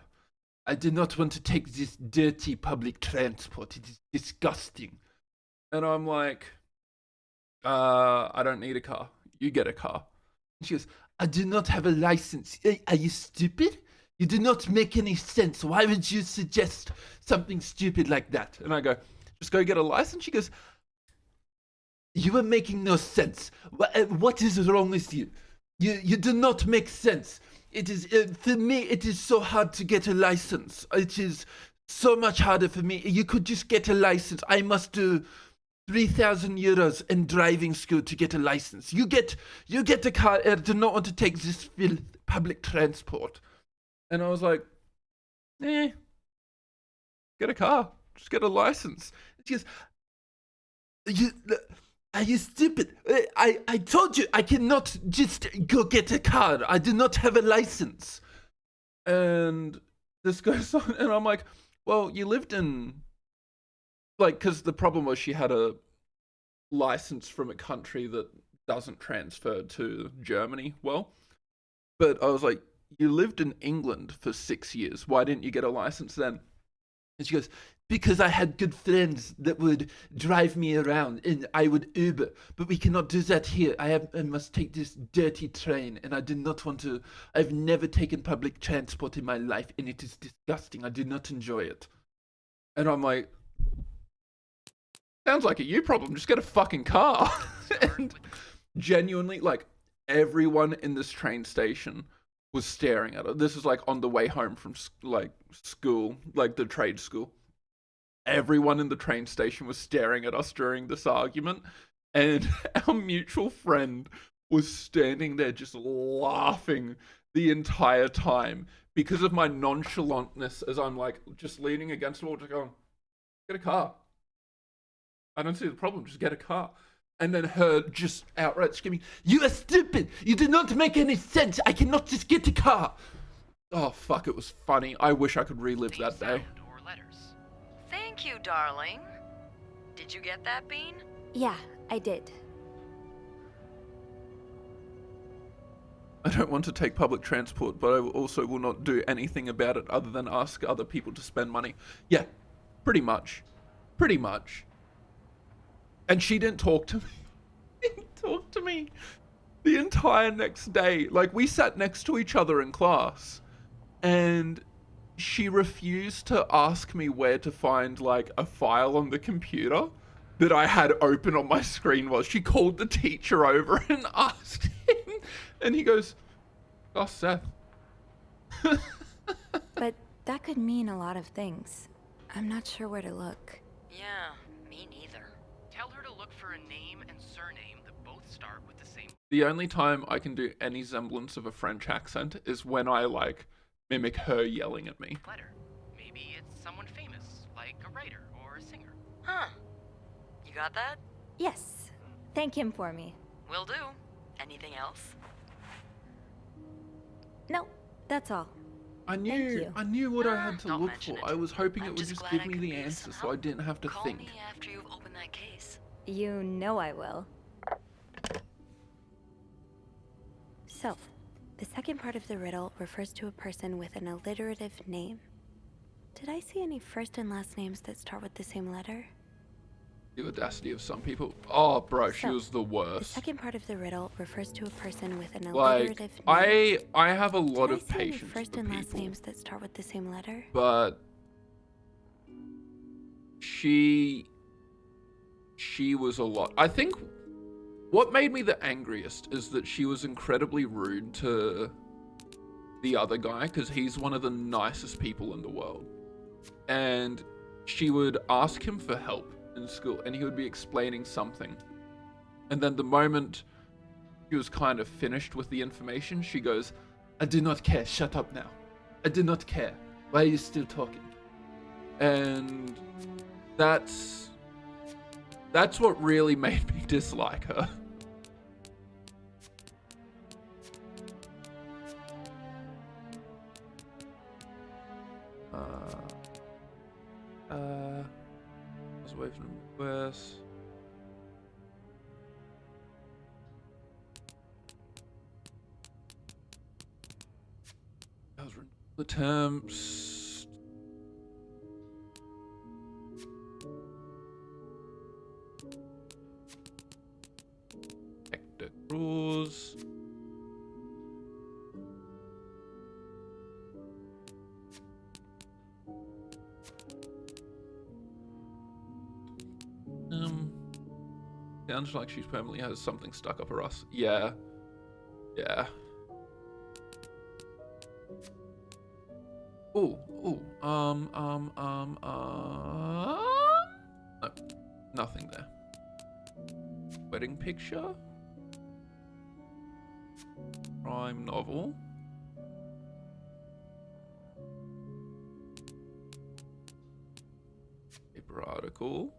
I do not want to take this dirty public transport. It is disgusting. And I'm like, I don't need a car. You get a car. And she goes, I do not have a license. Are you stupid? You do not make any sense. Why would you suggest something stupid like that? And I go, just go get a license. She goes, you are making no sense. What is wrong with you? You do not make sense. It is, for me, it is so hard to get a license. It is so much harder for me. You could just get a license. I must do 3,000 euros in driving school to get a license. You get a car. I do not want to take this public transport. And I was like, get a car. Just get a license. And she goes, are you stupid? I told you I cannot just go get a car. I do not have a license. And this goes on, and I'm like, well, you lived in, like, because the problem was she had a license from a country that doesn't transfer to Germany well. But I was like, you lived in England for 6 years. Why didn't you get a license then? And she goes, because I had good friends that would drive me around and I would Uber, but we cannot do that here. I must take this dirty train and I do not want to. I've never taken public transport in my life and it is disgusting. I do not enjoy it. And I'm like, sounds like a you problem. Just get a fucking car. And genuinely, like, everyone in this train station was staring at her. This is like on the way home from like school, like the trade school. Everyone in the train station was staring at us during this argument, and our mutual friend was standing there just laughing the entire time because of my nonchalantness as I'm like just leaning against the wall, just going, get a car. I don't see the problem, just get a car. And then her just outright screaming, you are stupid! You do not make any sense! I cannot just get a car! Oh, fuck, it was funny. I wish I could relive that day. Sound or letters. Thank you, darling. Did you get that, Bean? Yeah, I did. I don't want to take public transport, but I also will not do anything about it other than ask other people to spend money. Yeah, pretty much. Pretty much. And she didn't talk to me. Didn't talk to me the entire next day. Like, we sat next to each other in class, and she refused to ask me where to find, like, a file on the computer that I had open on my screen was. She called the teacher over and asked him, and he goes, oh, Seth. But that could mean a lot of things. I'm not sure where to look. Yeah, me neither. Tell her to look for a name and surname that both start with the same. The only time I can do any semblance of a French accent is when I, like, mimic her yelling at me. Letter. Maybe it's someone famous, like a writer or a singer. Huh. You got that? Yes. Thank him for me. Will do. Anything else? No, that's all. I Thank knew you. I knew what I had to Don't look mention for. it. I was hoping I'm it would just just glad give I me could the be of answer some so I help. didn't have to Call think. me after you've opened that case. You know I will. So, The second part of the riddle refers to a person with an alliterative name. Did I see any first and last names that start with the same letter? The audacity of some people. Oh, bro, she So, was the The worst. second part of the riddle refers to a person with an Like, alliterative name. I have a lot Did of I see any patience first for and last people, names that start with the same letter? but she was a lot. I think what made me the angriest is that she was incredibly rude to the other guy, because he's one of the nicest people in the world. And she would ask him for help in school, and he would be explaining something. And then the moment she was kind of finished with the information, she goes, "I do not care, shut up now. I do not care. Why are you still talking?" And that's what really made me dislike her. I was away from West. I was the terms. Hector Cruz. Sounds like she permanently has something stuck up her ass. Yeah. Yeah. Ooh, ooh. No, nothing there. Wedding picture. Crime novel. Paper article.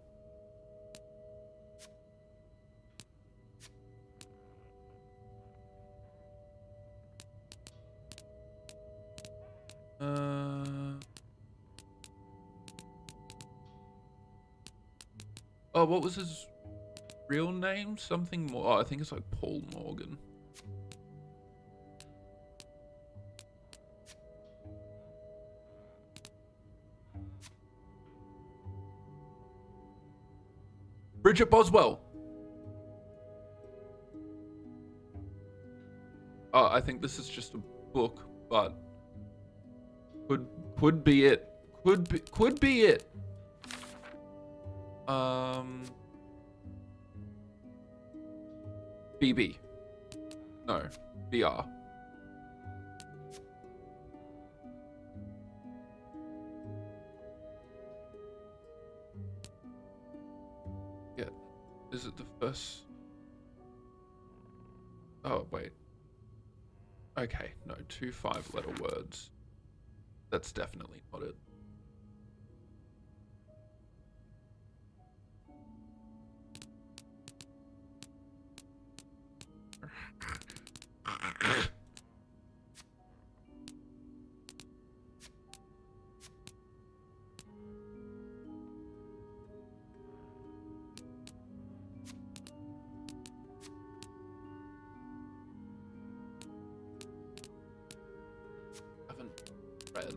Oh, what was his real name? Something more. Oh, I think it's like Paul Morgan. Bridget Boswell. Oh, I think this is just a book, but could be it. Could be it. BB. No, BR. Yeah. Is it the first? Oh, wait. Okay, no, 2 5-letter words. That's definitely not it. Haven't read.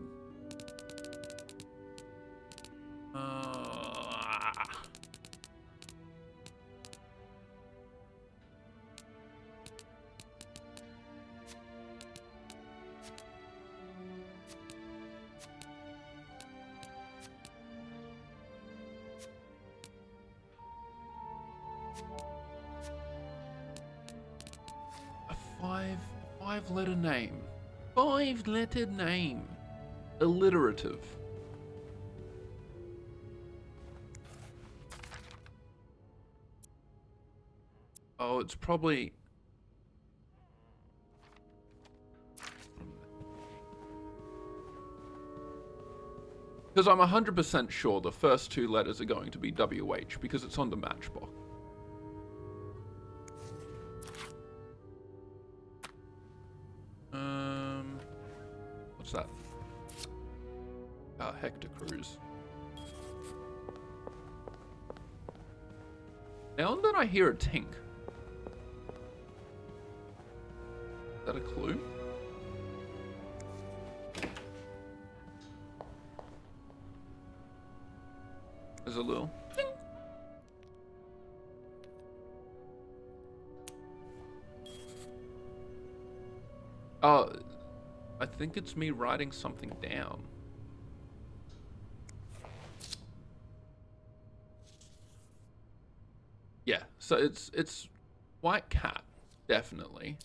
A five-letter name. 5-letter name. Alliterative. Oh, it's probably... Because I'm 100% sure the first 2 letters are going to be WH because it's on the matchbox. What's that? Hector Cruz. Now and then I hear a tink. Is that a clue? a little. Ding. Oh, I think it's me writing something down. Yeah, so it's white cat, definitely.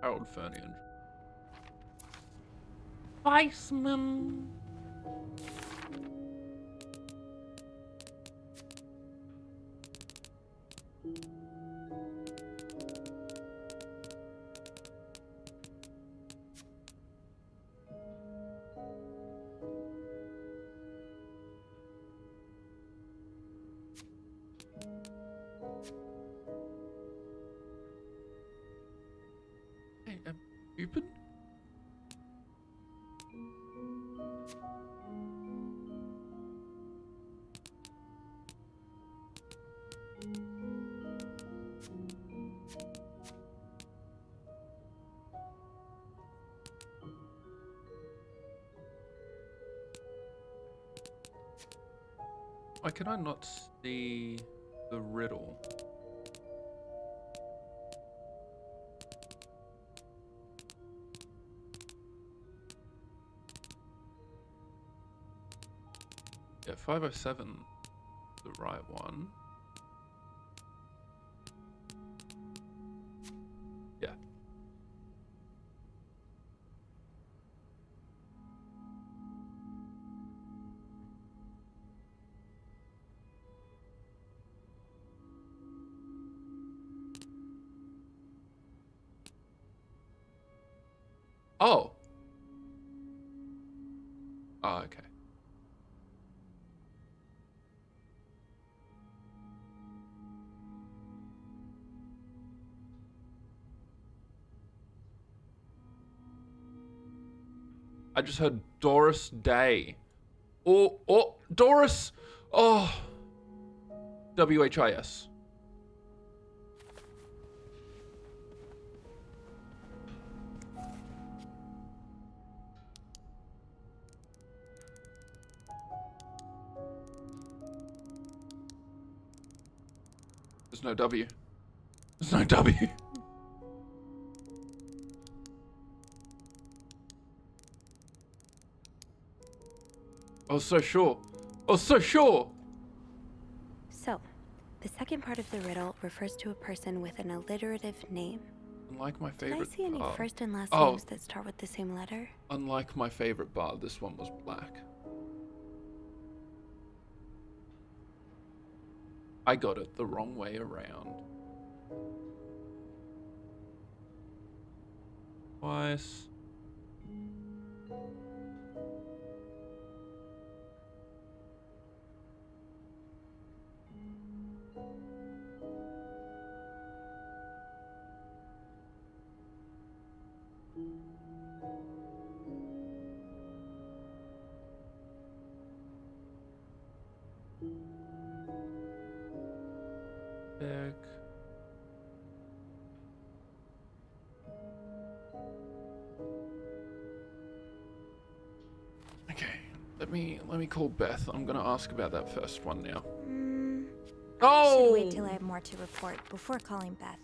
Harold Fernian. Weissman. Hey, Cupid? Why can I not see the riddle? Yeah, 507, the right one. Yeah. Oh. Oh, okay. I just heard Doris Day. Oh, Doris. Oh. WHIS. There's no W. There's no W. I was so sure. I was so sure. So, the second part of the riddle refers to a person with an alliterative name. Unlike my Did I favorite see any bard. first and last Oh. names that start with the same letter? Unlike my favorite bard, this one was black. I got it the wrong way around. Twice. Back. Okay, let me call Beth. I'm gonna ask about that first one now. I should Oh! wait till I have more to report before calling Beth.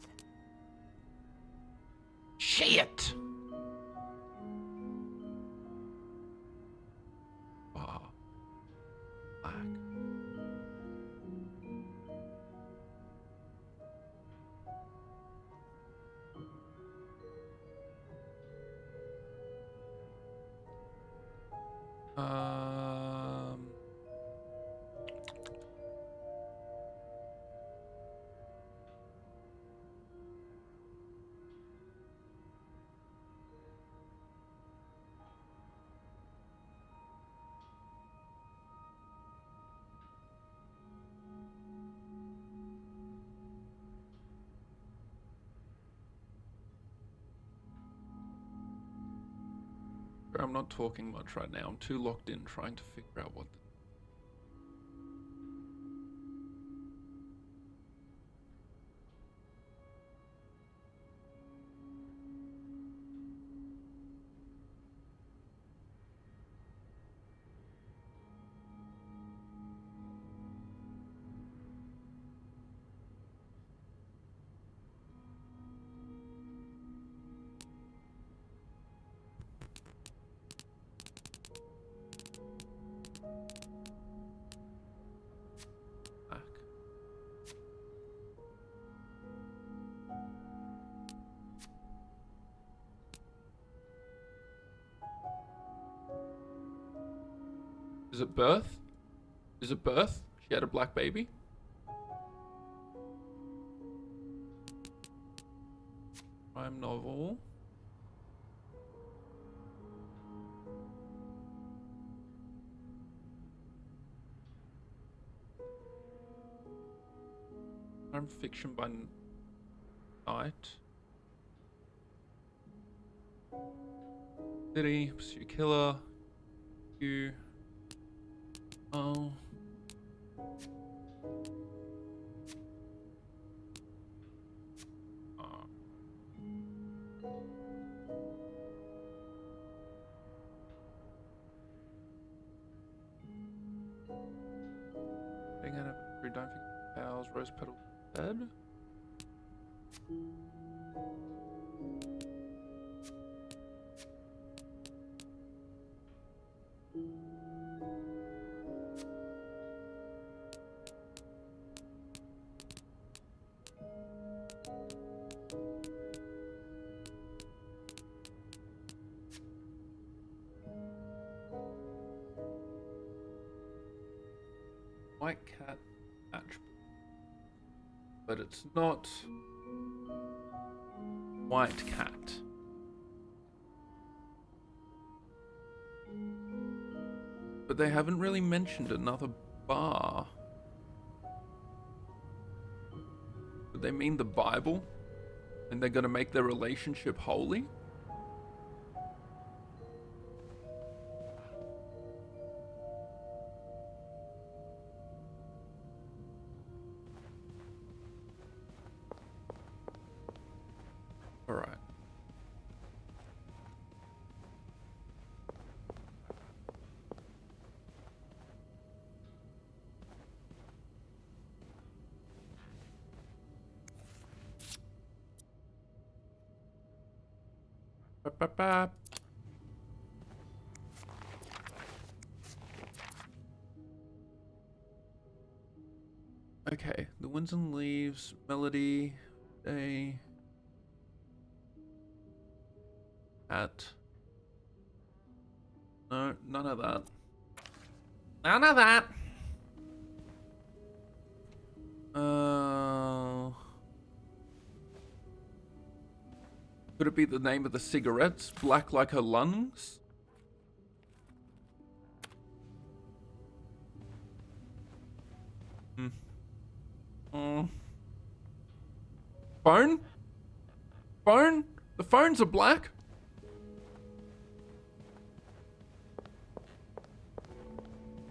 Shit! Ah. Black. Um. I'm not talking much right now. I'm too locked in trying to figure out what. Is it birth? Is it birth? She had a black baby? Crime novel. Crime fiction by night. City, pursue killer. You. Oh. Don't forget cows, rose petal bed. White cat match, but it's not white cat. But they haven't really mentioned another bar. Would they mean the Bible? And they're gonna make their relationship holy? Alright. Ba-ba-ba. Okay, the winds and leaves, melody, day, at. No, none of that. None of that. Could it be the name of the cigarettes? Black like her lungs? Phone? Phone? The phones are black?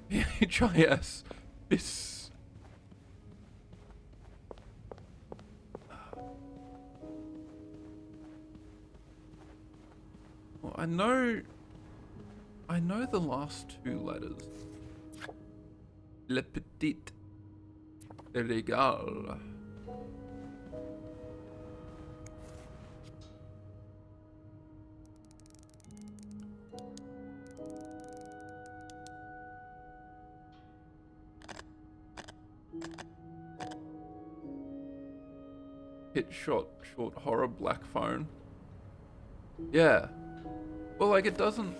HIS. This. Well, I know the last two letters. Le petit régal. Hit short horror black phone. Yeah. Well, like it doesn't.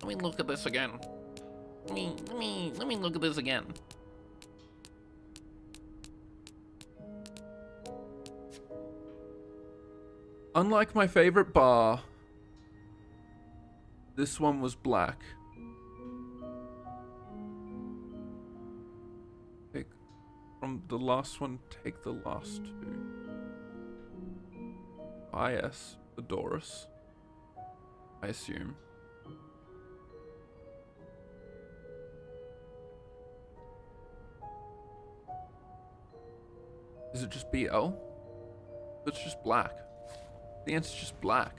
Let me look at this again. Let me look at this again. Unlike my favorite bar, this one was black. Take from the last one, take the last two. I.S. Adoris. I assume. Is it just BL? It's just black. The answer's just black.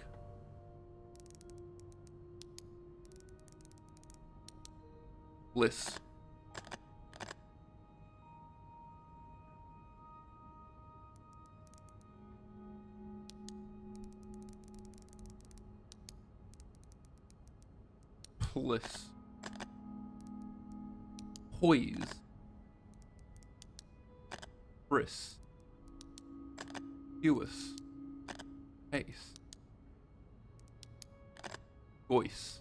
Bliss. Bliss. Poise. Briss. Hewis. Ace. Voice.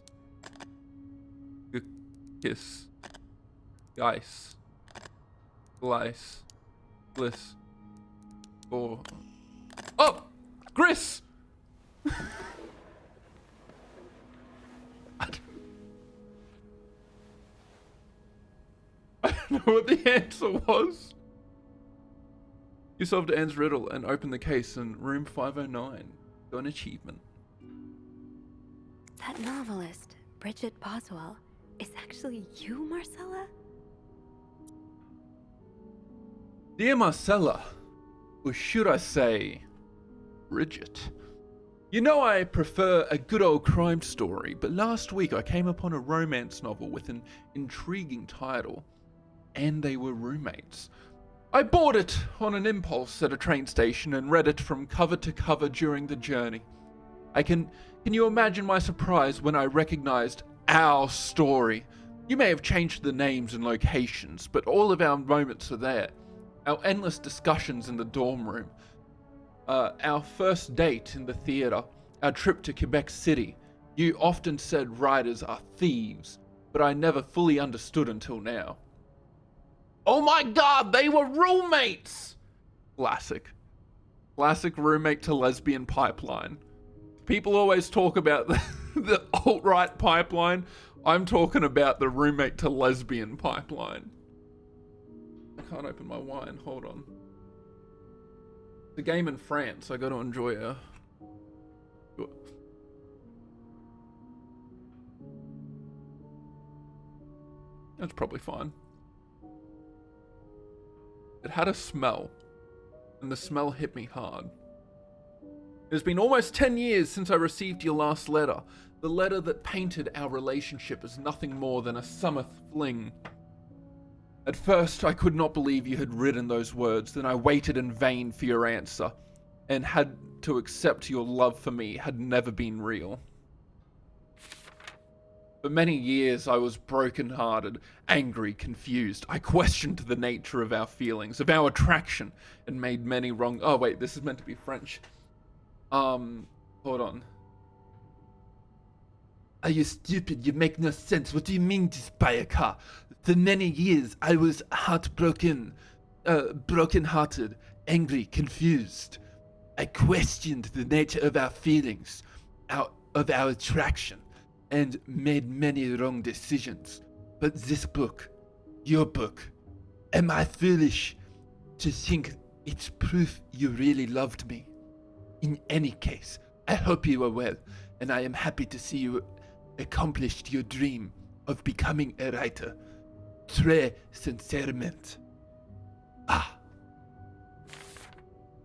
Kiss. Geis. Glice. Bliss. Or. Oh! Gris! I don't know what the answer was. You solved Anne's riddle and opened the case in room 509. Got an achievement. That novelist, Bridget Boswell, is actually you, Marcella? Dear Marcella, or should I say, Bridget. You know I prefer a good old crime story, but last week I came upon a romance novel with an intriguing title, and they were roommates. I bought it on an impulse at a train station and read it from cover to cover during the journey. Can you imagine my surprise when I recognized our story? You may have changed the names and locations, but all of our moments are there. Our endless discussions in the dorm room, our first date in the theater, our trip to Quebec City. You often said writers are thieves, but I never fully understood until now. Oh my god, they were roommates! Classic. Classic roommate to lesbian pipeline. People always talk about the alt-right pipeline. I'm talking about the roommate to lesbian pipeline. I can't open my wine, hold on. It's a game in France, I gotta enjoy it. That's probably fine. It had a smell, and the smell hit me hard. It has been almost 10 years since I received your last letter, the letter that painted our relationship as nothing more than a summer fling. At first, I could not believe you had written those words, then I waited in vain for your answer, and had to accept your love for me had never been real. For many years, I was broken-hearted, angry, confused. I questioned the nature of our feelings, of our attraction, and made many wrong... Oh, wait, this is meant to be French. Hold on. Are you stupid? You make no sense. What do you mean to buy a car? For many years, I was broken-hearted, angry, confused. I questioned the nature of our feelings, of our attraction, and made many wrong decisions. But this book, your book, am I foolish to think it's proof you really loved me? In any case, I hope you are well, and I am happy to see you accomplished your dream of becoming a writer. Très sincèrement. Ah.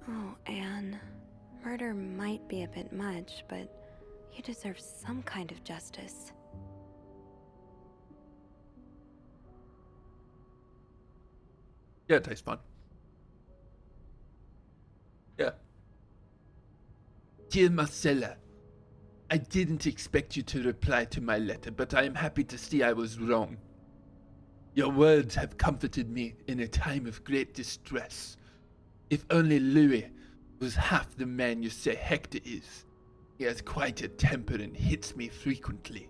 Oh, Anne. Murder might be a bit much, but you deserve some kind of justice. Yeah, it tastes fine. Yeah. Dear Marcella, I didn't expect you to reply to my letter, but I am happy to see I was wrong. Your words have comforted me in a time of great distress. If only Louis was half the man you say Hector is. He has quite a temper and hits me frequently.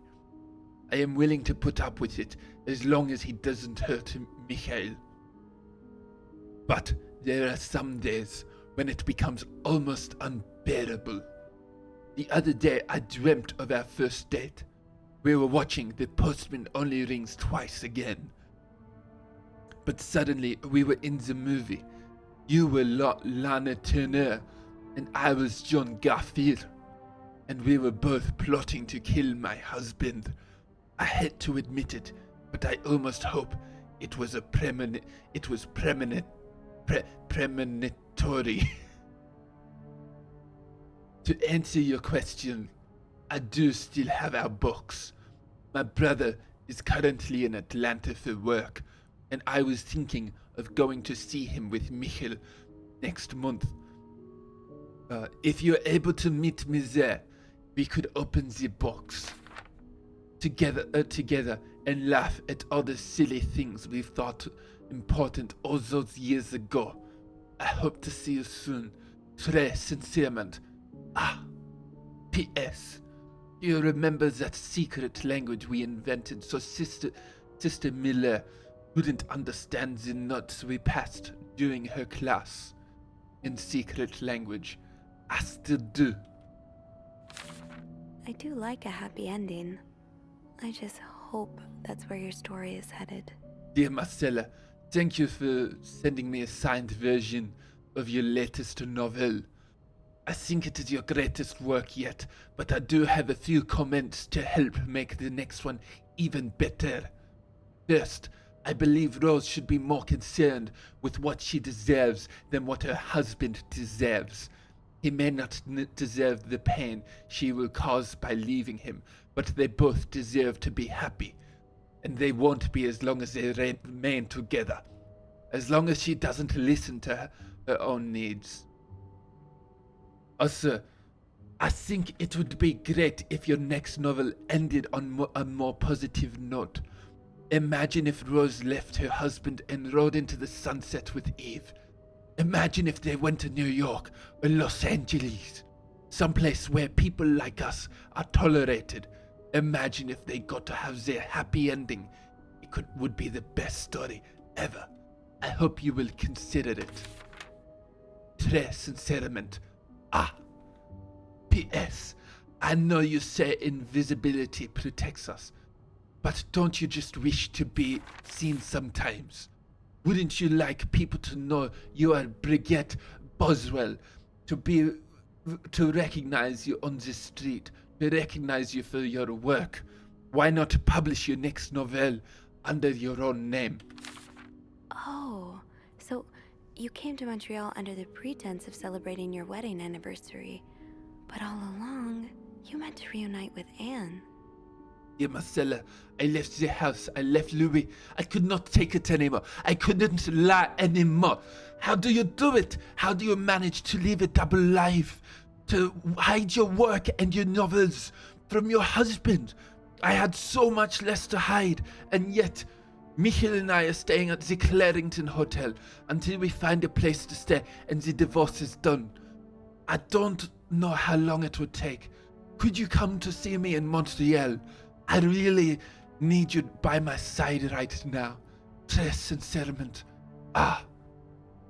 I am willing to put up with it as long as he doesn't hurt Michael. But there are some days when it becomes almost unbearable. The other day I dreamt of our first date. We were watching The Postman Only Rings Twice again. But suddenly we were in the movie. You were Lana Turner, and I was John Garfield, and we were both plotting to kill my husband. I hate to admit it, but I almost hope it was premonitory. To answer your question, I do still have our books. My brother is currently in Atlanta for work, and I was thinking of going to see him with Michel next month. If you're able to meet me there, we could open the box together and laugh at all the silly things we thought important all those years ago. I hope to see you soon. Très sincèrement. Ah, P.S. Do you remember that secret language we invented so Sister Miller couldn't understand the notes we passed during her class in secret language? I still do. I do like a happy ending. I just hope that's where your story is headed. Dear Marcella, thank you for sending me a signed version of your latest novel. I think it is your greatest work yet, but I do have a few comments to help make the next one even better. First, I believe Rose should be more concerned with what she deserves than what her husband deserves. He may not deserve the pain she will cause by leaving him, but they both deserve to be happy. And they won't be as long as they remain together. As long as she doesn't listen to her own needs. Also, I think it would be great if your next novel ended on a more positive note. Imagine if Rose left her husband and rode into the sunset with Eve. Imagine if they went to New York or Los Angeles, someplace where people like us are tolerated. Imagine if they got to have their happy ending. Would be the best story ever. I hope you will consider it. Très sincèrement. Ah. P.S. I know you say invisibility protects us, but don't you just wish to be seen sometimes? Wouldn't you like people to know you are Brigitte Boswell, to recognize you on the street, to recognize you for your work? Why not publish your next novel under your own name? Oh, so you came to Montreal under the pretense of celebrating your wedding anniversary, but all along, you meant to reunite with Anne. Dear Marcella, I left the house, I left Louis. I could not take it anymore. I couldn't lie anymore. How do you do it? How do you manage to live a double life? To hide your work and your novels from your husband? I had so much less to hide, and yet Michel and I are staying at the Clarington Hotel until we find a place to stay and the divorce is done. I don't know how long it would take. Could you come to see me in Montreal? I really need you by my side right now. Très sincèrement. Ah.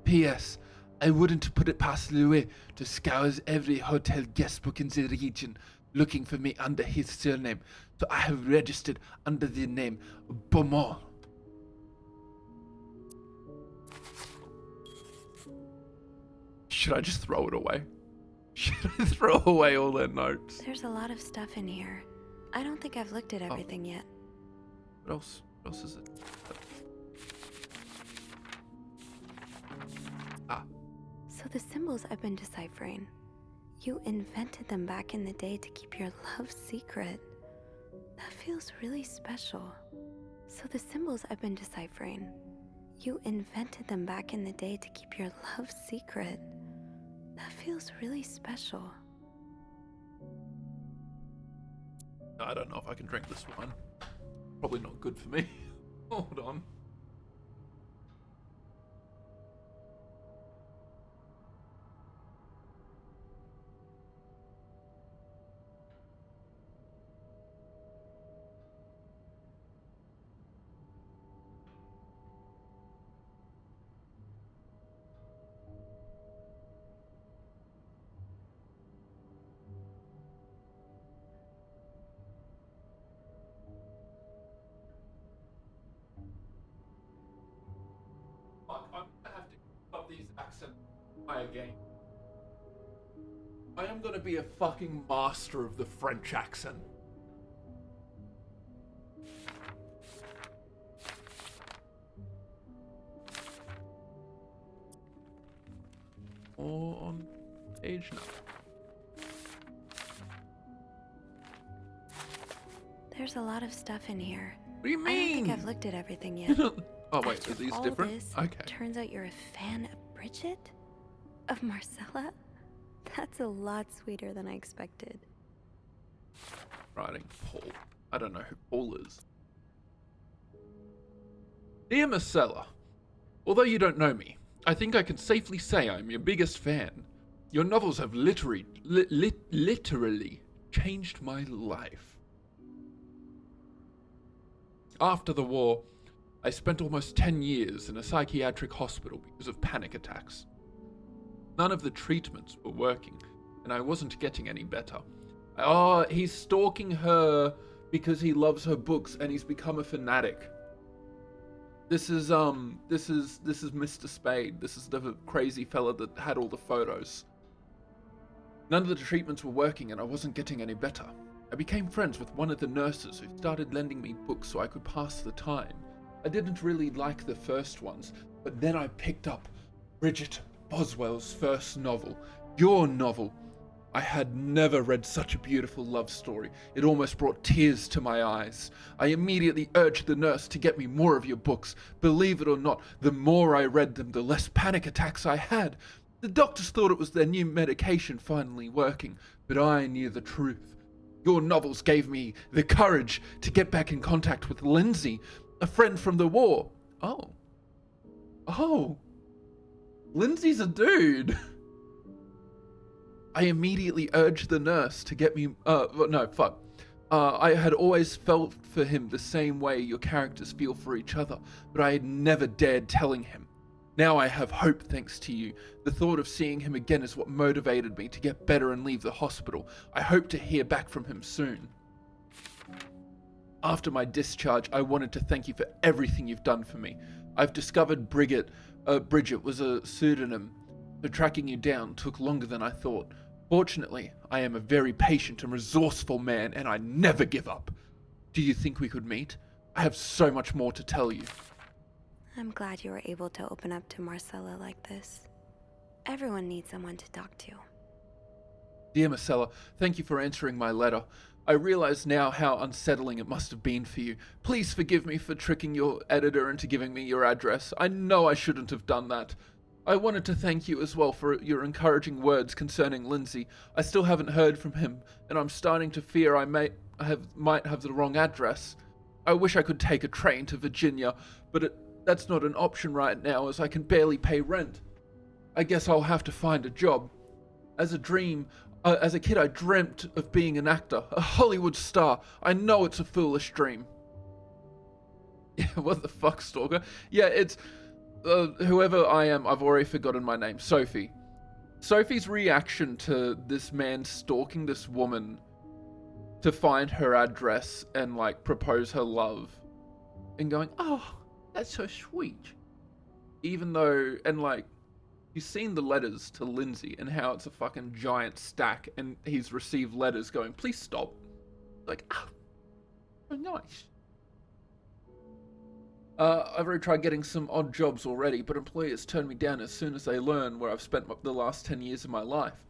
P.S. I wouldn't put it past Louis to scour every hotel guest book in the region looking for me under his surname, so I have registered under the name Beaumont. Should I just throw it away? Should I throw away all their notes? There's a lot of stuff in here. I don't think I've looked at everything yet. What else? What else is it? Ah. So the symbols I've been deciphering, you invented them back in the day to keep your love secret. That feels really special. So the symbols I've been deciphering, you invented them back in the day to keep your love secret. That feels really special. I don't know if I can drink this wine. Probably not good for me. Hold on. Fuck, I'm gonna have to up these accents again. I am gonna be a fucking master of the French accent. Or on page 9. There's a lot of stuff in here. What do you I don't think mean? I've looked at everything yet. Oh wait, After are these all different? this, Okay. turns out you're a fan of Bridget? Of Marcella? That's a lot sweeter than I expected. Writing Paul. I don't know who Paul is. Dear Marcella, although you don't know me, I think I can safely say I'm your biggest fan. Your novels have literally changed my life. After the war, I spent almost 10 years in a psychiatric hospital because of panic attacks. None of the treatments were working, and I wasn't getting any better. Oh, he's stalking her because he loves her books and he's become a fanatic. This is Mr. Spade. This is the crazy fella that had all the photos. None of the treatments were working and I wasn't getting any better. I became friends with one of the nurses who started lending me books so I could pass the time. I didn't really like the first ones, but then I picked up Bridget Boswell's first novel, your novel. I had never read such a beautiful love story. It almost brought tears to my eyes. I immediately urged the nurse to get me more of your books. Believe it or not, the more I read them, the less panic attacks I had. The doctors thought it was their new medication finally working, but I knew the truth. Your novels gave me the courage to get back in contact with Lindsay, a friend from the war. Oh. Lindsay's a dude. I immediately urged the nurse to get me, I had always felt for him the same way your characters feel for each other, but I had never dared telling him. Now I have hope thanks to you. The thought of seeing him again is what motivated me to get better and leave the hospital. I hope to hear back from him soon. After my discharge, I wanted to thank you for everything you've done for me. I've discovered Bridget was a pseudonym, so tracking you down took longer than I thought. Fortunately, I am a very patient and resourceful man, and I never give up. Do you think we could meet? I have so much more to tell you. I'm glad you were able to open up to Marcella like this. Everyone needs someone to talk to. Dear Marcella, thank you for answering my letter. I realize now how unsettling it must have been for you. Please forgive me for tricking your editor into giving me your address. I know I shouldn't have done that. I wanted to thank you as well for your encouraging words concerning Lindsay. I still haven't heard from him, and I'm starting to fear I might have the wrong address. I wish I could take a train to Virginia, but that's not an option right now as I can barely pay rent. I guess I'll have to find a job. As a kid, I dreamt of being an actor, a Hollywood star. I know it's a foolish dream. Yeah, what the fuck, stalker? Yeah, it's... whoever I am, I've already forgotten my name. Sophie. Sophie's reaction to this man stalking this woman to find her address and, like, propose her love. And going, oh, that's so sweet. Even though, and, like, you've seen the letters to Lindsay and how it's a fucking giant stack and he's received letters going, please stop. Like, so nice. I've already tried getting some odd jobs already, but employers turn me down as soon as they learn where I've spent the last 10 years of my life.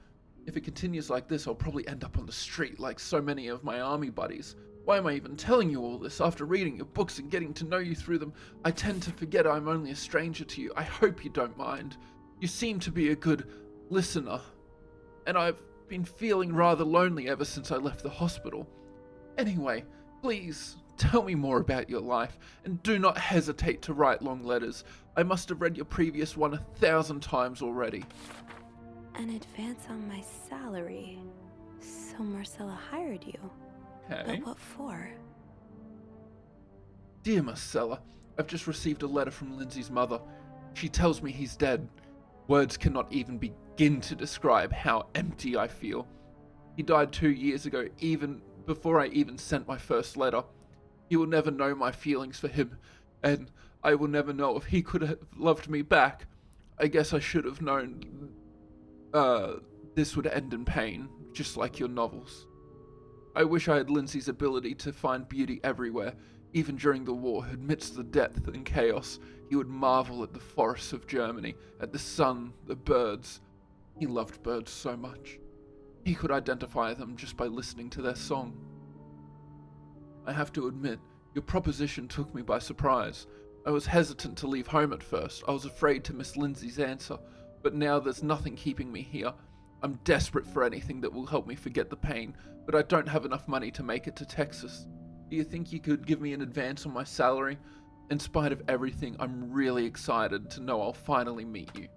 If it continues like this, I'll probably end up on the street like so many of my army buddies. Why am I even telling you all this? After reading your books and getting to know you through them, I tend to forget I'm only a stranger to you. I hope you don't mind. You seem to be a good listener, and I've been feeling rather lonely ever since I left the hospital. Anyway, please, tell me more about your life, and do not hesitate to write long letters. I must have read your previous one 1,000 times already. An advance on my salary. So Marcella hired you. Okay. But what for? Dear Marcella, I've just received a letter from Lindsay's mother. She tells me he's dead. Words cannot even begin to describe how empty I feel. He died 2 years ago, even before I even sent my first letter. He will never know my feelings for him, and I will never know if he could have loved me back. I guess I should have known this would end in pain, just like your novels. I wish I had Lindsay's ability to find beauty everywhere, even during the war. Amidst the depth and chaos, he would marvel at the forests of Germany, at the sun, the birds. He loved birds so much. He could identify them just by listening to their song. I have to admit, your proposition took me by surprise. I was hesitant to leave home at first. I was afraid to miss Lindsay's answer, but now there's nothing keeping me here. I'm desperate for anything that will help me forget the pain, but I don't have enough money to make it to Texas. Do you think you could give me an advance on my salary? In spite of everything, I'm really excited to know I'll finally meet you.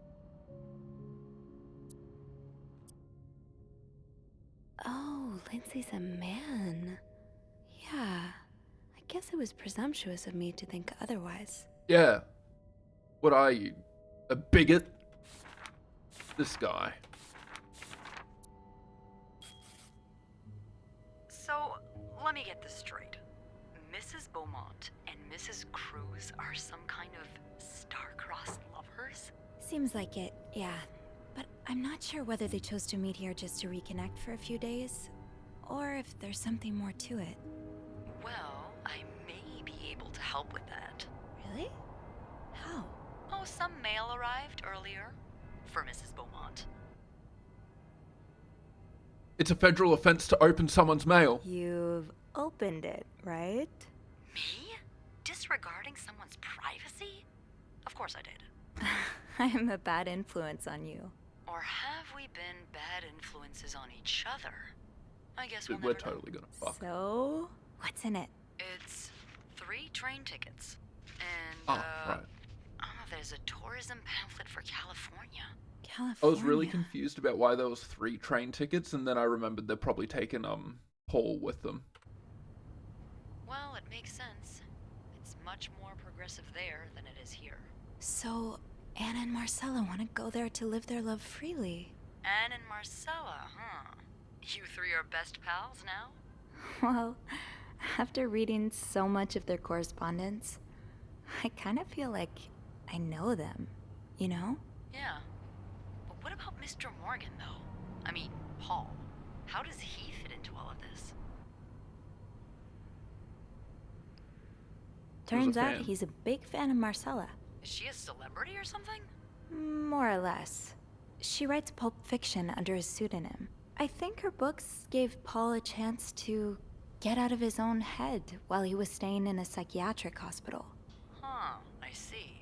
Oh, Lindsay's a man. Yeah, I guess it was presumptuous of me to think otherwise. Yeah. What are you? A bigot? This guy. So, let me get this straight. Mrs. Beaumont and Mrs. Cruz are some kind of star-crossed lovers? Seems like it, yeah. But I'm not sure whether they chose to meet here just to reconnect for a few days, or if there's something more to it. Well, I may be able to help with that. Really? How? Oh, some mail arrived earlier for Mrs. Beaumont. It's a federal offense to open someone's mail. You've opened it, right? Me? Disregarding someone's privacy? Of course I did. I am a bad influence on you. Or have we been bad influences on each other? I guess Dude, we'll we're never know. totally gonna fuck. So, what's in it? It's 3 train tickets. And, Oh, right. oh, there's a tourism pamphlet for California. California. I was really confused about why there was 3 train tickets, and then I remembered they're probably taking Paul with them. Well, it makes sense. It's much more progressive there than it is here. So, Anna and Marcella want to go there to live their love freely. Anne and Marcella, huh? You 3 are best pals now? Well, after reading so much of their correspondence, I kind of feel like I know them, you know? Yeah. But what about Mr. Morgan, though? I mean, Paul. How does he fit into all of this? Turns out fan. he's a big fan of Marcella. Is she a celebrity or something? More or less. She writes pulp fiction under a pseudonym. I think her books gave Paul a chance to get out of his own head while he was staying in a psychiatric hospital. Huh, I see.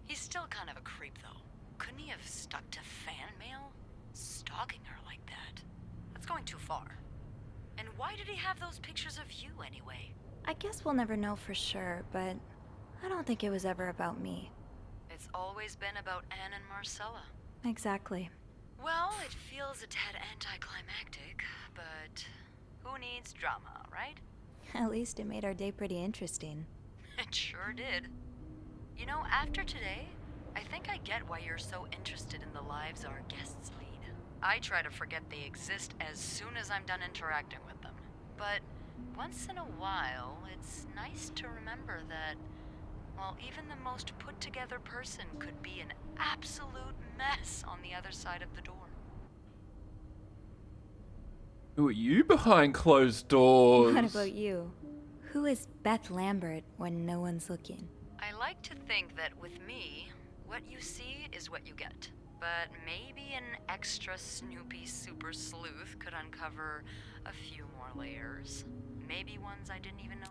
He's still kind of a creep, though. Couldn't he have stuck to fan mail? Stalking her like that? That's going too far. And why did he have those pictures of you, anyway? I guess we'll never know for sure, but I don't think it was ever about me. It's always been about Anne and Marcella. Exactly. Well, it feels a tad anticlimactic, but who needs drama, right? At least it made our day pretty interesting. It sure did. You know, after today, I think I get why you're so interested in the lives our guests lead. I try to forget they exist as soon as I'm done interacting with them. But once in a while, it's nice to remember that, well, even the most put-together person could be an absolute mess on the other side of the door. Who are you behind closed doors? What about you? Who is Beth Lambert when no one's looking? I like to think that with me, what you see is what you get. But maybe an extra Snoopy super sleuth could uncover a few more layers. Maybe ones I didn't even know.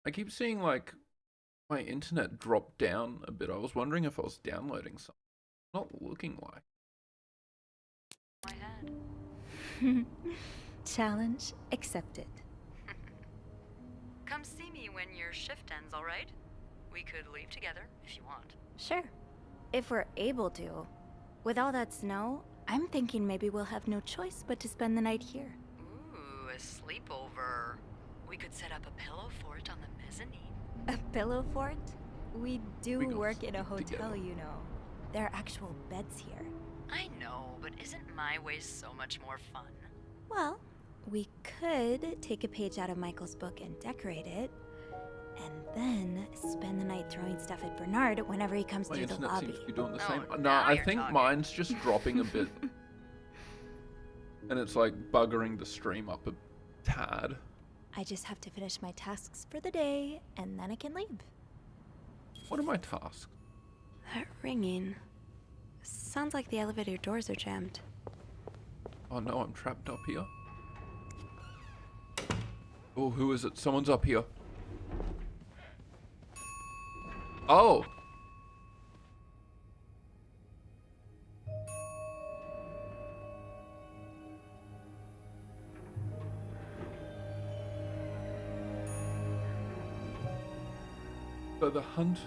I keep seeing, like, my internet drop down a bit. I was wondering if I was downloading something. Not looking like. I had. Challenge accepted. Come see me when your shift ends, alright? We could leave together if you want. Sure. If we're able to. With all that snow, I'm thinking maybe we'll have no choice but to spend the night here. Ooh, a sleepover. We could set up a pillow fort on the mezzanine. A pillow fort? We do We can work in a sleep hotel, together. you know. There are actual beds here. I know, but isn't my way so much more fun? Well, we could take a page out of Michael's book and decorate it, and then spend the night like throwing stuff at Bernard whenever he comes My through the internet lobby. seems to be doing the Oh, same. No, now I you're think talking. mine's just dropping a bit. And it's like buggering the stream up a tad. I just have to finish my tasks for the day, and then I can leave. What are my tasks? That ringing. Sounds like the elevator doors are jammed. Oh no, I'm trapped up here. Oh, who is it? Someone's up here. Oh! So the hunt...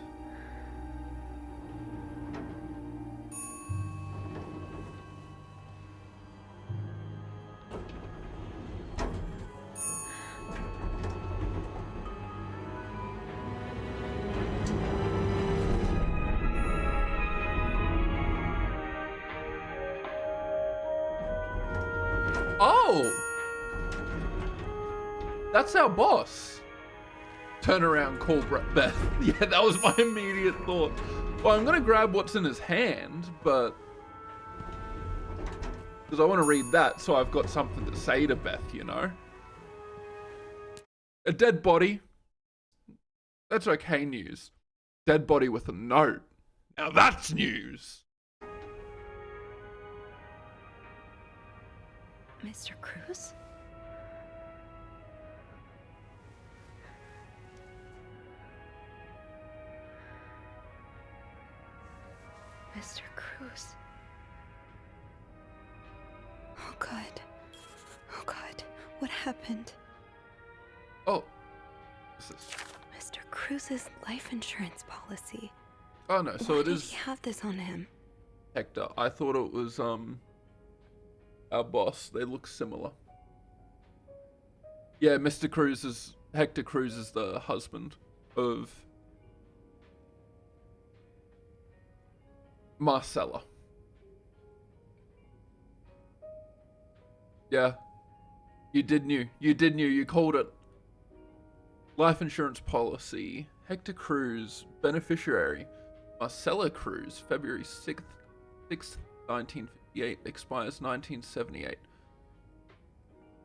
Oh! That's our boss. Turn around, call Beth. Yeah, that was my immediate thought. Well, I'm gonna grab what's in his hand, but... because I want to read that, so I've got something to say to Beth, you know? A dead body. That's okay news. Dead body with a note. Now that's news. Mr. Cruz? Mr. Cruz. Oh God. Oh God. What happened? Oh. What's this? Mr. Cruz's life insurance policy. Oh no, so Why it did is he have this on him? Hector. I thought it was, our boss. They look similar. Yeah, Hector Cruz is the husband of Marcella. Yeah. You did knew. You called it. Life insurance policy. Hector Cruz, beneficiary. Marcella Cruz, February 6th, 1958, expires 1978.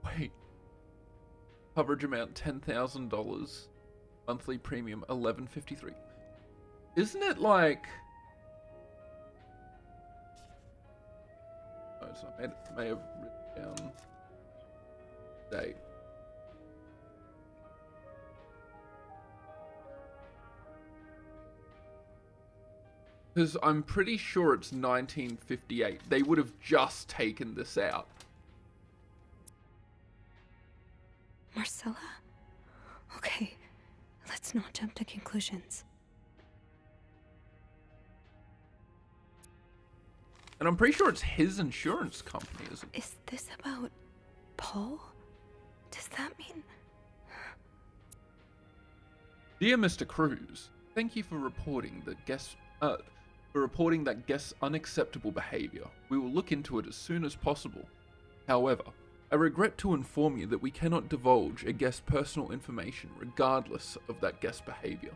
Wait. Coverage amount $10,000. Monthly premium $11.53. Isn't it like... oh, so I may have written down date. Because I'm pretty sure it's 1958. They would have just taken this out. Marcella? Okay, let's not jump to conclusions. And I'm pretty sure it's his insurance company, isn't it? Is this about Paul? Does that mean... Dear Mr. Cruz, thank you for reporting that guest's unacceptable behavior. We will look into it as soon as possible. However, I regret to inform you that we cannot divulge a guest's personal information regardless of that guest's behavior.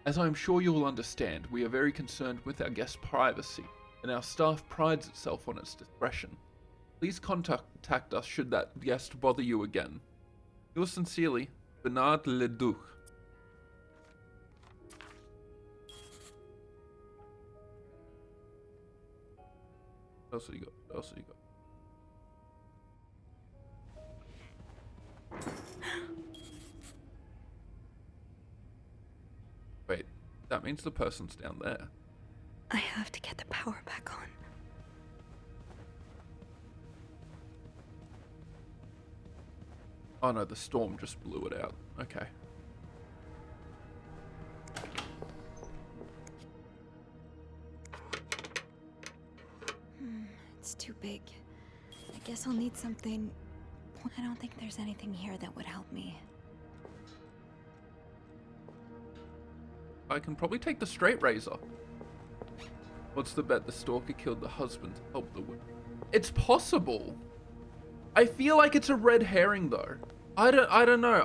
As I am sure you will understand, we are very concerned with our guest's privacy, and our staff prides itself on its discretion. Please contact us should that guest bother you again. Yours sincerely, Bernard Leduc. What else have you got? What else have you got? Wait, that means the person's down there. I have to get the power back on. Oh no, the storm just blew it out. Okay. It's too big. I guess I'll need something... I don't think there's anything here that would help me. I can probably take the straight razor. What's the bet? The stalker killed the husband to help the woman. It's possible. I feel like it's a red herring though. I don't know.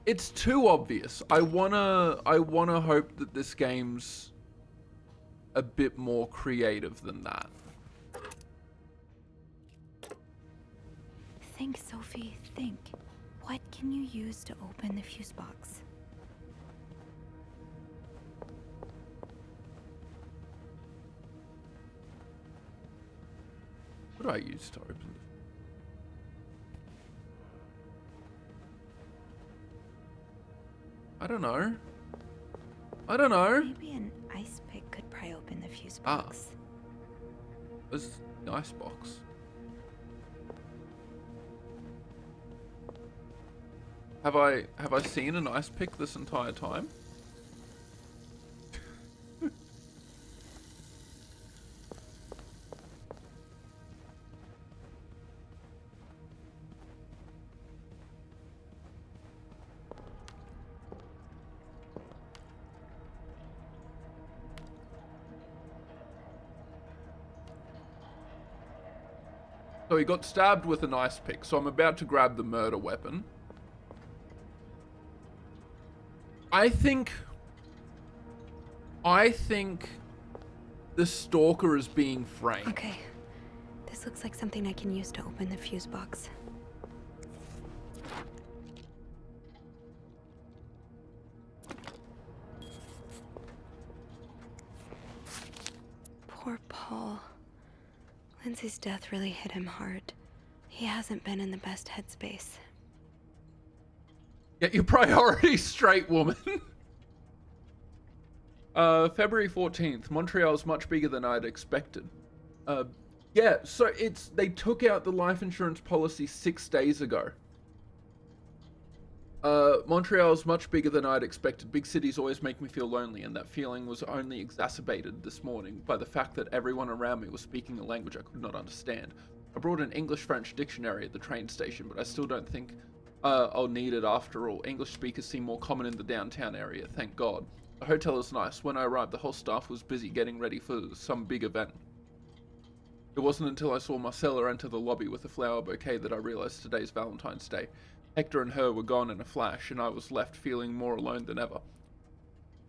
It's too obvious. I wanna hope that this game's a bit more creative than that. Think, Sophie, think. What can you use to open the fuse box? What do I use to open the... I don't know. I don't know. Maybe an ice pick could pry open the fuse Ah. box. There's the icebox. Have I seen an ice pick this entire time? So he got stabbed with an ice pick, so I'm about to grab the murder weapon. I think the stalker is being framed. Okay. This looks like something I can use to open the fuse box. Poor Paul. Lindsay's death really hit him hard. He hasn't been in the best headspace. Get your priorities straight, woman. February 14th. Montreal's much bigger than I'd expected. Yeah, so they took out the life insurance policy 6 days ago. Montreal's much bigger than I'd expected. Big cities always make me feel lonely, and that feeling was only exacerbated this morning by the fact that everyone around me was speaking a language I could not understand. I brought an English-French dictionary at the train station, but I still don't think I'll need it after all. English speakers seem more common in the downtown area, thank God. The hotel is nice. When I arrived, the whole staff was busy getting ready for some big event. It wasn't until I saw Marcella enter the lobby with a flower bouquet that I realized today's Valentine's Day. Hector and her were gone in a flash, and I was left feeling more alone than ever.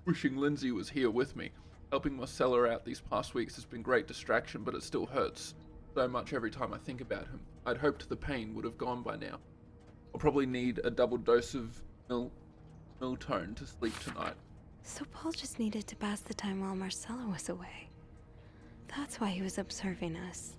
Wishing Lindsay was here with me. Helping Marcella out these past weeks has been great distraction, but it still hurts so much every time I think about him. I'd hoped the pain would have gone by now. I'll probably need a double dose of Miltone to sleep tonight. So Paul just needed to pass the time while Marcella was away. That's why he was observing us.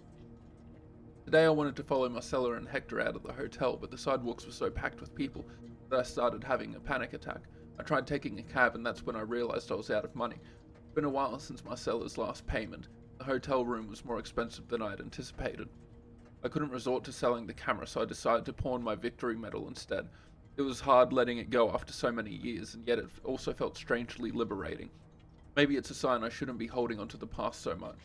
Today I wanted to follow Marcella and Hector out of the hotel, but the sidewalks were so packed with people that I started having a panic attack. I tried taking a cab, and that's when I realized I was out of money. It's been a while since Marcella's last payment. The hotel room was more expensive than I had anticipated. I couldn't resort to selling the camera, so I decided to pawn my victory medal instead. It was hard letting it go after so many years, and yet it also felt strangely liberating. Maybe it's a sign I shouldn't be holding onto the past so much.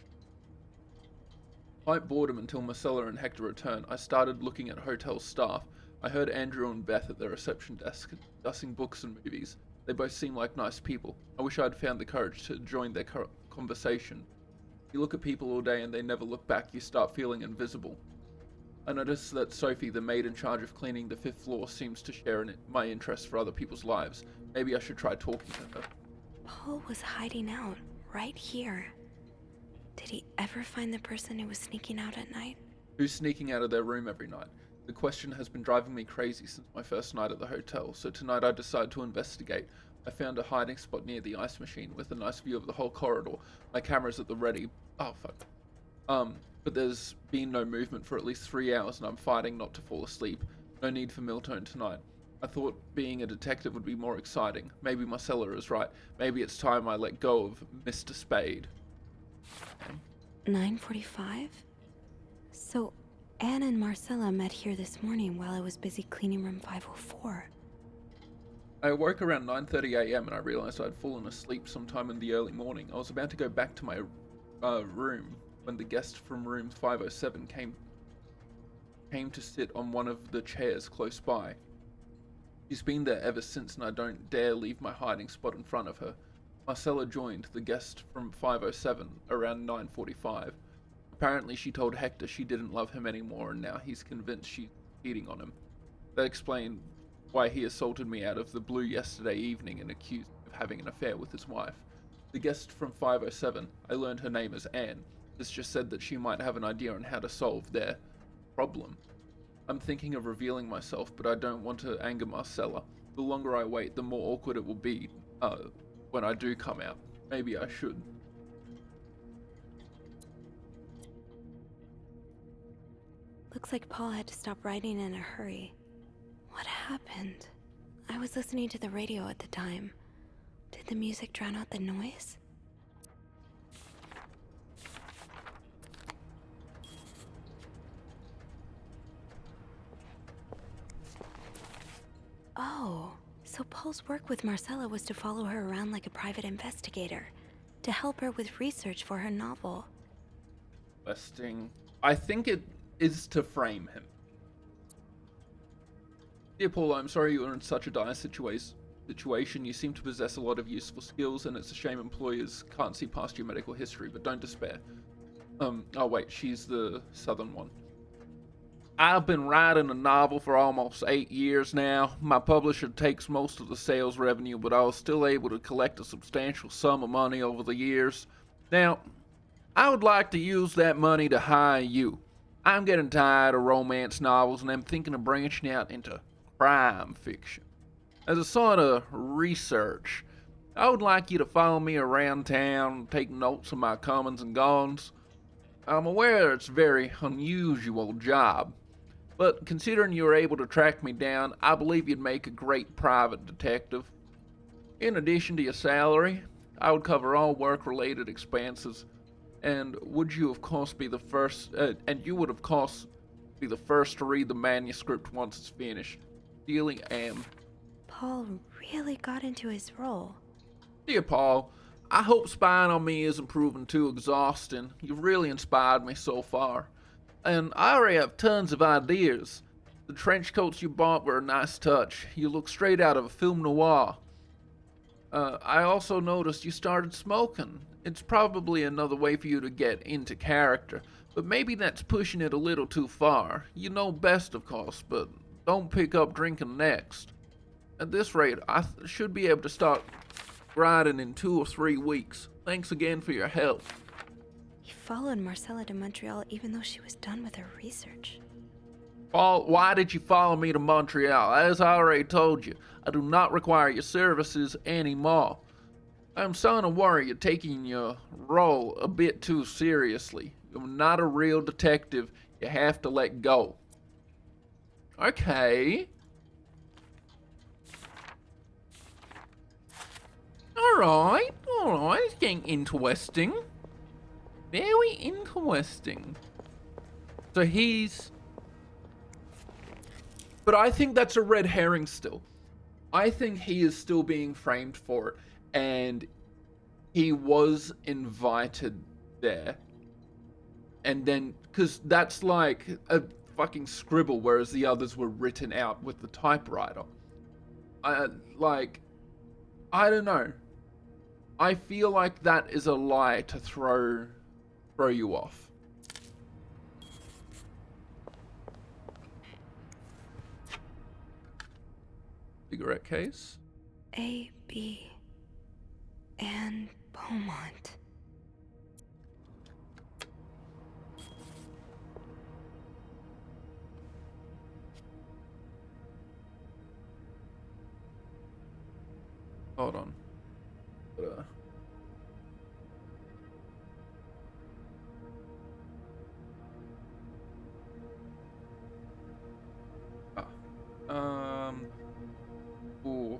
Quite boredom until Marcella and Hector returned. I started looking at hotel staff. I heard Andrew and Beth at the reception desk discussing books and movies. They both seemed like nice people. I wish I had found the courage to join their conversation. You look at people all day and they never look back, you start feeling invisible. I noticed that Sophie, the maid in charge of cleaning the 5th floor, seems to share my interest for other people's lives. Maybe I should try talking to her. Paul was hiding out, right here. Did he ever find the person who was sneaking out at night? Who's sneaking out of their room every night? The question has been driving me crazy since my first night at the hotel, so tonight I decided to investigate. I found a hiding spot near the ice machine with a nice view of the whole corridor. My camera's at the ready. Oh, fuck. But there's been no movement for at least 3 hours and I'm fighting not to fall asleep. No need for Miltone tonight. I thought being a detective would be more exciting. Maybe Marcella is right. Maybe it's time I let go of Mr. Spade. 9:45? So, Anne and Marcella met here this morning while I was busy cleaning room 504. I awoke around 9:30 a.m. and I realized I'd fallen asleep sometime in the early morning. I was about to go back to my room when the guest from room 507 came to sit on one of the chairs close by. She's been there ever since and I don't dare leave my hiding spot in front of her. Marcella joined the guest from 507 around 9:45. Apparently she told Hector she didn't love him anymore and now he's convinced she's cheating on him. That explained why he assaulted me out of the blue yesterday evening and accused me of having an affair with his wife. The guest from 507, I learned her name is Anne, has just said that she might have an idea on how to solve their problem. I'm thinking of revealing myself, but I don't want to anger Marcella. The longer I wait, the more awkward it will be when I do come out. Maybe I should. Looks like Paul had to stop writing in a hurry. What happened? I was listening to the radio at the time. Did the music drown out the noise? Oh, so Paul's work with Marcella was to follow her around like a private investigator, to help her with research for her novel. Interesting. I think it is to frame him. Dear Paul, I'm sorry you are in such a dire situation. You seem to possess a lot of useful skills, and it's a shame employers can't see past your medical history, but don't despair. Oh wait, she's the southern one. I've been writing a novel for almost 8 years now. My publisher takes most of the sales revenue, but I was still able to collect a substantial sum of money over the years. Now, I would like to use that money to hire you. I'm getting tired of romance novels, and I'm thinking of branching out into crime fiction. As a sort of research, I would like you to follow me around town, take notes of my comings and goings. I'm aware it's a very unusual job, but considering you were able to track me down, I believe you'd make a great private detective. In addition to your salary, I would cover all work-related expenses, and would you of course be the first? You would of course be the first to read the manuscript once it's finished. Dearly, Am. Paul really got into his role. Dear Paul, I hope spying on me isn't proving too exhausting. You've really inspired me so far. And I already have tons of ideas. The trench coats you bought were a nice touch. You look straight out of a film noir. I also noticed you started smoking. It's probably another way for you to get into character, but maybe that's pushing it a little too far. You know best, of course, but don't pick up drinking next. At this rate, I should be able to start writing in 2 or 3 weeks. Thanks again for your help. He followed Marcella to Montreal even though she was done with her research. Paul, why did you follow me to Montreal? As I already told you, I do not require your services anymore. I'm starting to worry you're taking your role a bit too seriously. You're not a real detective. You have to let go. Okay. Alright. It's getting interesting. Very interesting. So he's... But I think that's a red herring still. I think he is still being framed for it. And he was invited there. And then, because that's like a fucking scribble, whereas the others were written out with the typewriter. I don't know. I feel like that is a lie to throw you off. Cigarette case. A.B. and Beaumont. Hold on. Ooh.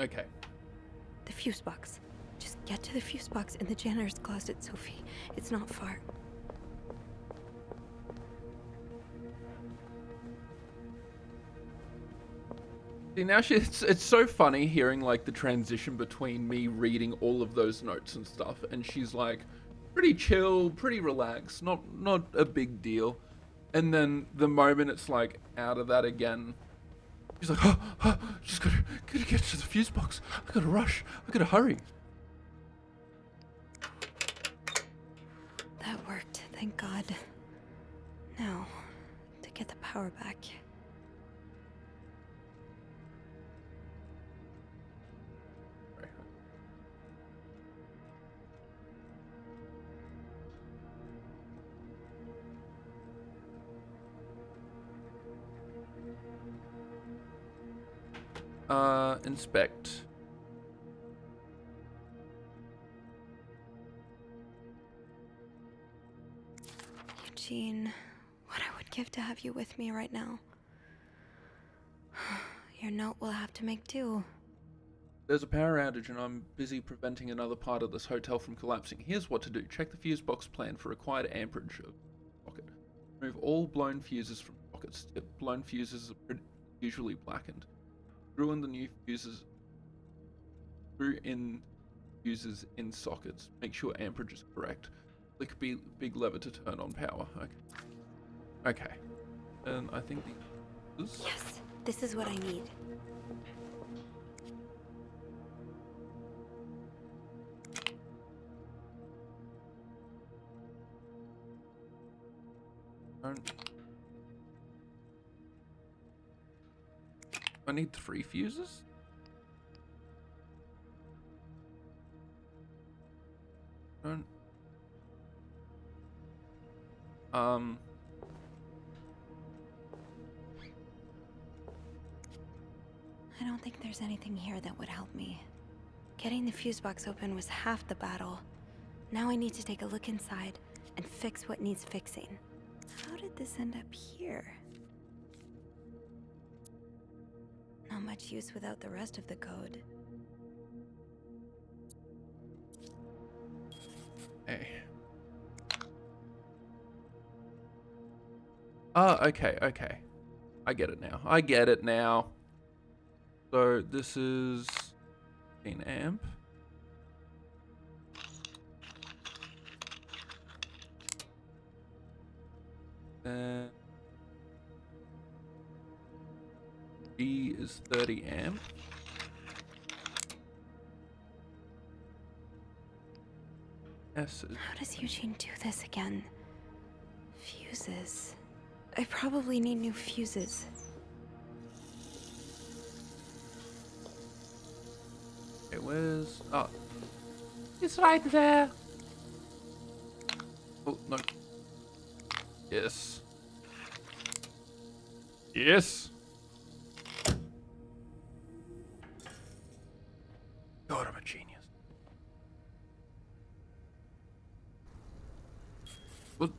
Okay. The fuse box. Just get to the fuse box in the janitor's closet, Sophie. It's not far. See, now it's so funny hearing like the transition between me reading all of those notes and stuff, and she's like pretty chill, pretty relaxed, not a big deal. And then the moment it's like out of that again, she's like, just gotta get to the fuse box. I gotta rush. I gotta hurry. That worked, thank God. Now, to get the power back. Inspect. Eugene, what I would give to have you with me right now. Your note will have to make do. There's a power outage and I'm busy preventing another part of this hotel from collapsing. Here's what to do. Check the fuse box plan for required amperage of socket. Remove all blown fuses from sockets. Blown fuses are usually blackened. Screw in the new fuses. Screw in fuses in sockets. Make sure amperage is correct. Click big lever to turn on power. Okay. And I think these. Yes, this is what I need. I need 3 fuses? Don't. I don't think there's anything here that would help me. Getting the fuse box open was half the battle. Now I need to take a look inside and fix what needs fixing. How did this end up here? Not much use without the rest of the code. Hey. Oh, okay. I get it now. So this is 15 amp. Then D is 30 amp. S is... How does Eugene do this again? Fuses. I probably need new fuses. Okay, where's... Oh. It's right there. Oh, no. Yes. Yes. God, I'm a genius. What?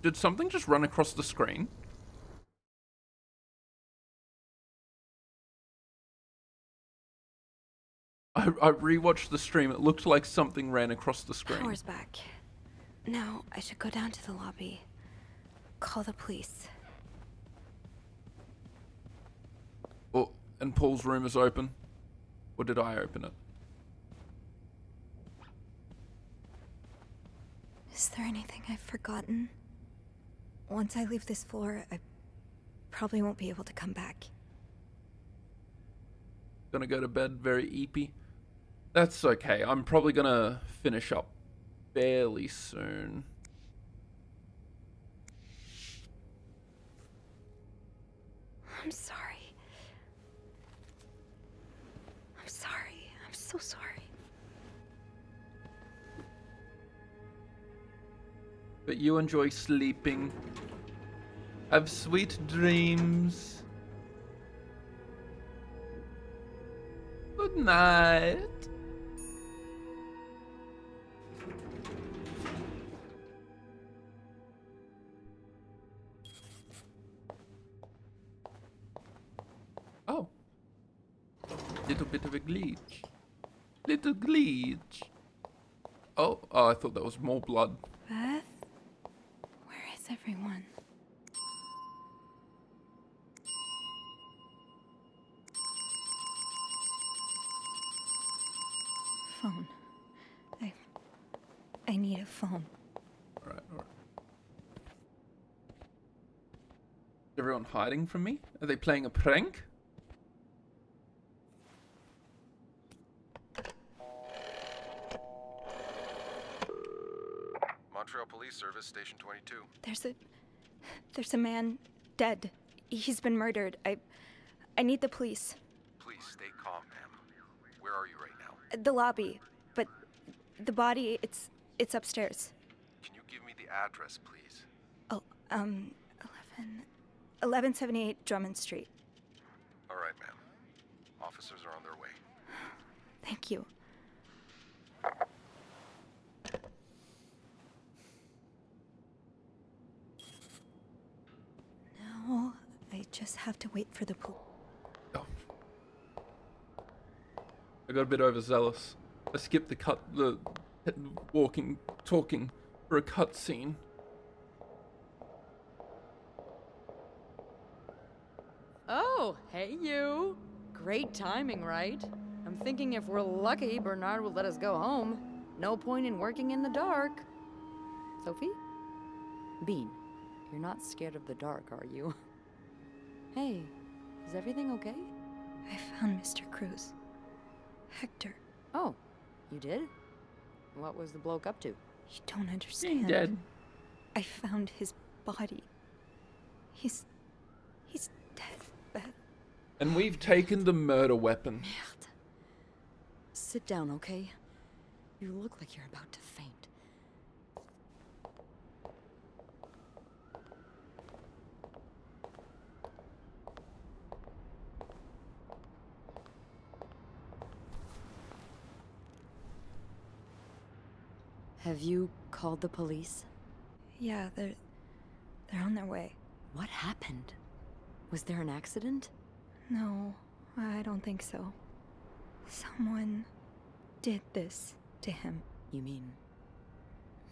Did something just run across the screen? I rewatched the stream. It looked like something ran across the screen. Power's back. Now I should go down to the lobby. Call the police. Oh, and Paul's room is open. Or did I open it? Is there anything I've forgotten? Once I leave this floor, I probably won't be able to come back. Gonna go to bed very eepy. That's okay. I'm probably gonna finish up fairly soon. I'm sorry. I'm sorry. I'm so sorry. But you enjoy sleeping. Have sweet dreams. Good night. Oh. Little bit of a glitch. Little glitch. Oh, I thought that was more blood. Beth? Where is everyone? phone. I need a phone. Alright. Is everyone hiding from me? Are they playing a prank? Montreal Police Service, Station 22. There's a man dead. He's been murdered. I need the police. Please stay calm, ma'am. Where are you right now? The lobby, but the body, it's upstairs. Can you give me the address, please? Oh, 1178 Drummond Street. All right, ma'am. Officers are on their way. Thank you. Now, I just have to wait for the police. Oh. I got a bit overzealous. I skipped the talking for a cut scene. Oh, hey you. Great timing, right? I'm thinking if we're lucky, Bernard will let us go home. No point in working in the dark. Sophie? Bean, you're not scared of the dark, are you? Hey, is everything okay? I found Mr. Cruz. Hector. Oh, you did? What was the bloke up to? You don't understand. Dead. I found his body. He's dead, Beth. And we've taken the murder weapon. Merde. Sit down, okay? You look like you're about to faint. Have you called the police? Yeah, they're on their way. What happened? Was there an accident? No, I don't think so. Someone did this to him. You mean...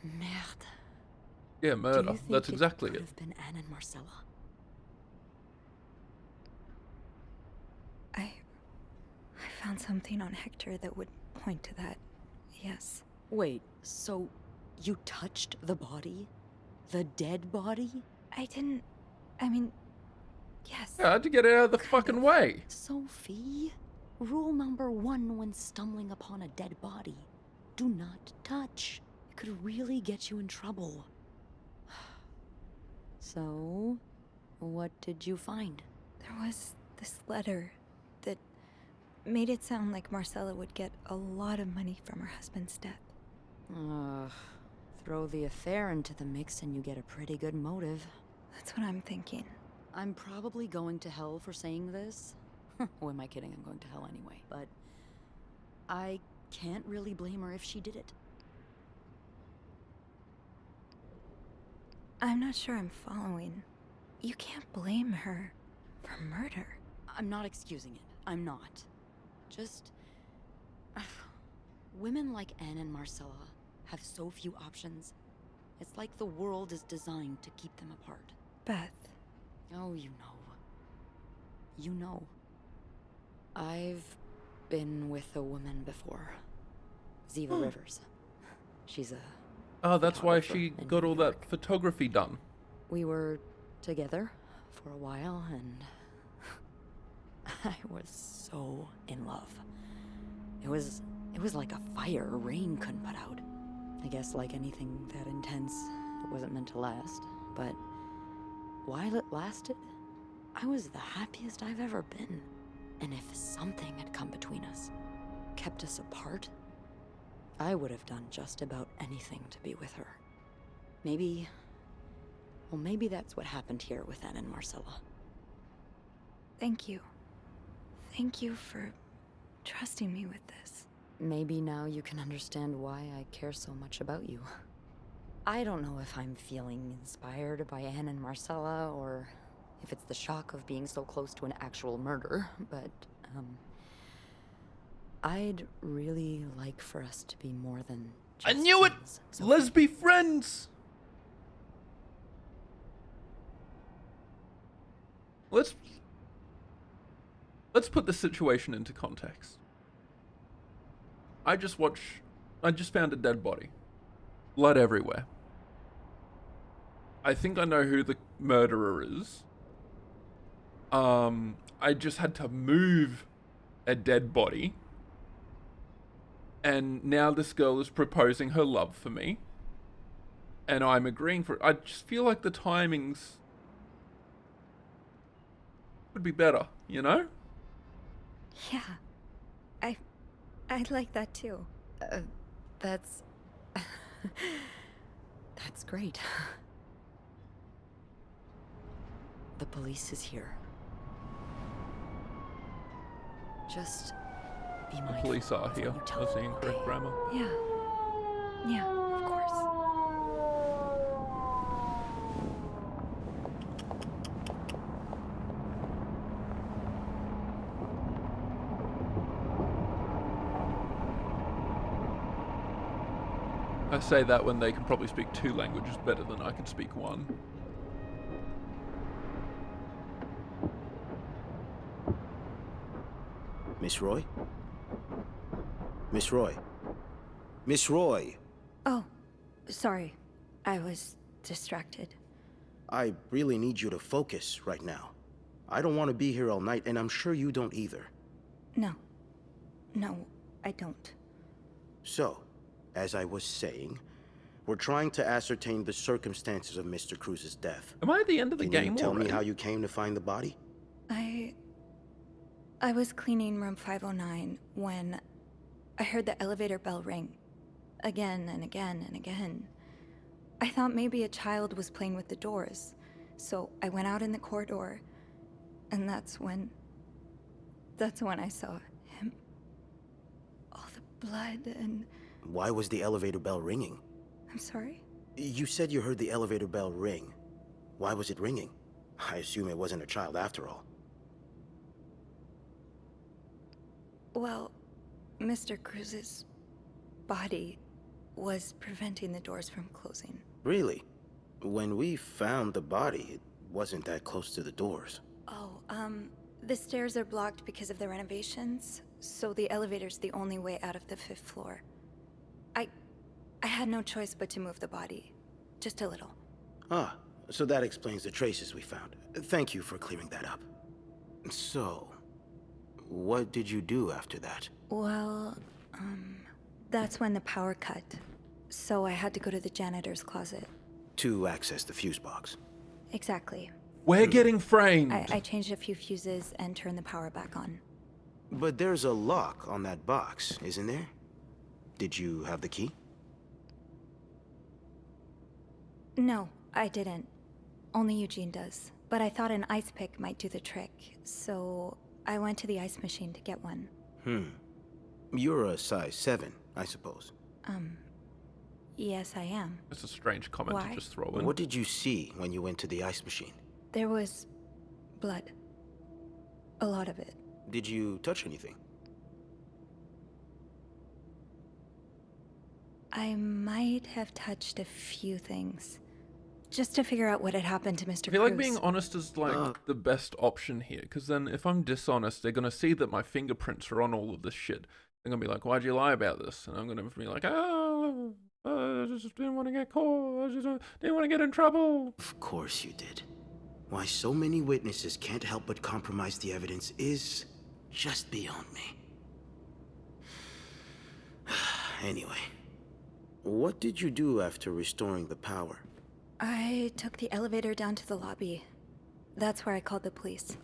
Merde. Yeah, Do murder. you think That's exactly could it. have been Anne and Marcella? I found something on Hector that would point to that. Yes. Wait, so you touched the body? The dead body? I mean, yes. Yeah, I had to get it out of the fucking way. Sophie, rule number 1 when stumbling upon a dead body. Do not touch. It could really get you in trouble. So, what did you find? There was this letter that made it sound like Marcella would get a lot of money from her husband's death. Ugh. Throw the affair into the mix and you get a pretty good motive. That's what I'm thinking. I'm probably going to hell for saying this. Who am I kidding? I'm going to hell anyway. But I can't really blame her if she did it. I'm not sure I'm following. You can't blame her for murder. I'm not excusing it. I'm not. Just... women like Anne and Marcella have so few options. It's like the world is designed to keep them apart. Beth. Oh, you know. You know. I've been with a woman before. Ziva Rivers. She's a... Oh, that's why photographer she in got New all that York. photography done. We were together for a while, and I was so in love. It was like a fire rain couldn't put out. I guess like anything that intense, it wasn't meant to last. But while it lasted, I was the happiest I've ever been. And if something had come between us, kept us apart, I would have done just about anything to be with her. Maybe that's what happened here with Anne and Marcella. Thank you. Thank you for trusting me with this. Maybe now you can understand why I care so much about you. I don't know if I'm feeling inspired by Anne and Marcella, or if it's the shock of being so close to an actual murder, but, I'd really like for us to be more than I just knew it! friends, so- Let's be friends! Let's put the situation into context. I just found a dead body. Blood everywhere. I think I know who the murderer is. I just had to move a dead body. And now this girl is proposing her love for me. And I'm agreeing for it. I just feel like the timings would be better, you know? Yeah. I like that too. That's. That's great. The police is here. Just be The mindful. police are of here. what you tell That's the them, incorrect okay? grammar. Yeah. Yeah, of course. I say that when they can probably speak 2 languages better than I can speak 1. Miss Roy? Miss Roy? Miss Roy! Oh, sorry. I was distracted. I really need you to focus right now. I don't want to be here all night, and I'm sure you don't either. No. No, I don't. So, as I was saying, we're trying to ascertain the circumstances of Mr. Cruz's death. Am I at the end of the Can game you tell already? me how you came to find the body? I was cleaning room 509 when I heard the elevator bell ring. Again and again and again. I thought maybe a child was playing with the doors, so I went out in the corridor, and that's when I saw him. All the blood and... Why was the elevator bell ringing? I'm sorry? You said you heard the elevator bell ring. Why was it ringing? I assume it wasn't a child after all. Well, Mr. Cruz's body was preventing the doors from closing. Really? When we found the body, it wasn't that close to the doors. Oh, the stairs are blocked because of the renovations, so the elevator's the only way out of the 5th floor. I had no choice but to move the body. Just a little. Ah, so that explains the traces we found. Thank you for clearing that up. So, what did you do after that? Well, that's when the power cut. So I had to go to the janitor's closet. To access the fuse box. Exactly. We're getting framed. I changed a few fuses and turned the power back on. But there's a lock on that box, isn't there? Did you have the key? No, I didn't. Only Eugene does. But I thought an ice pick might do the trick, so I went to the ice machine to get one. You're a size 7, I suppose. Yes, I am. It's a strange comment Why? to just throw in. What did you see when you went to the ice machine? There was blood. A lot of it. Did you touch anything? I might have touched a few things. Just to figure out what had happened to Mr. I feel like Cruz. being honest is like the best option here, because then if I'm dishonest, they're gonna see that my fingerprints are on all of this shit. They're gonna be like, "Why'd you lie about this?" And I'm gonna be like, "Oh, I just didn't want to get caught. I just didn't want to get in trouble." Of course you did. Why so many witnesses can't help but compromise the evidence is just beyond me. Anyway, what did you do after restoring the power? I took the elevator down to the lobby. That's where I called the police.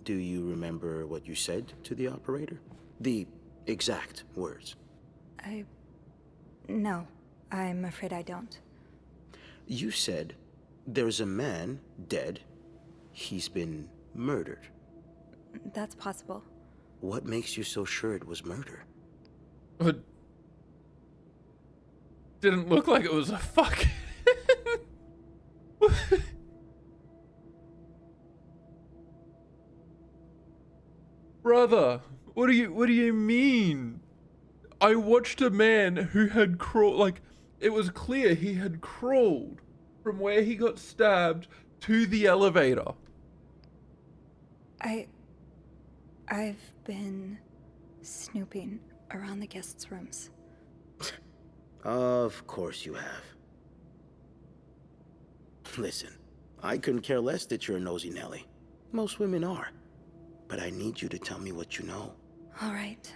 Do you remember what you said to the operator? The exact words. No, I'm afraid I don't. You said, there's a man dead. He's been murdered. That's possible. What makes you so sure it was murder? But didn't look like it was a fuck. Brother, what do you mean? I watched a man who had crawled, like, it was clear he had crawled from where he got stabbed to the elevator. I've been snooping around the guests' rooms. Of course you have. Listen, I couldn't care less that you're a nosy Nelly. Most women are. But I need you to tell me what you know. All right.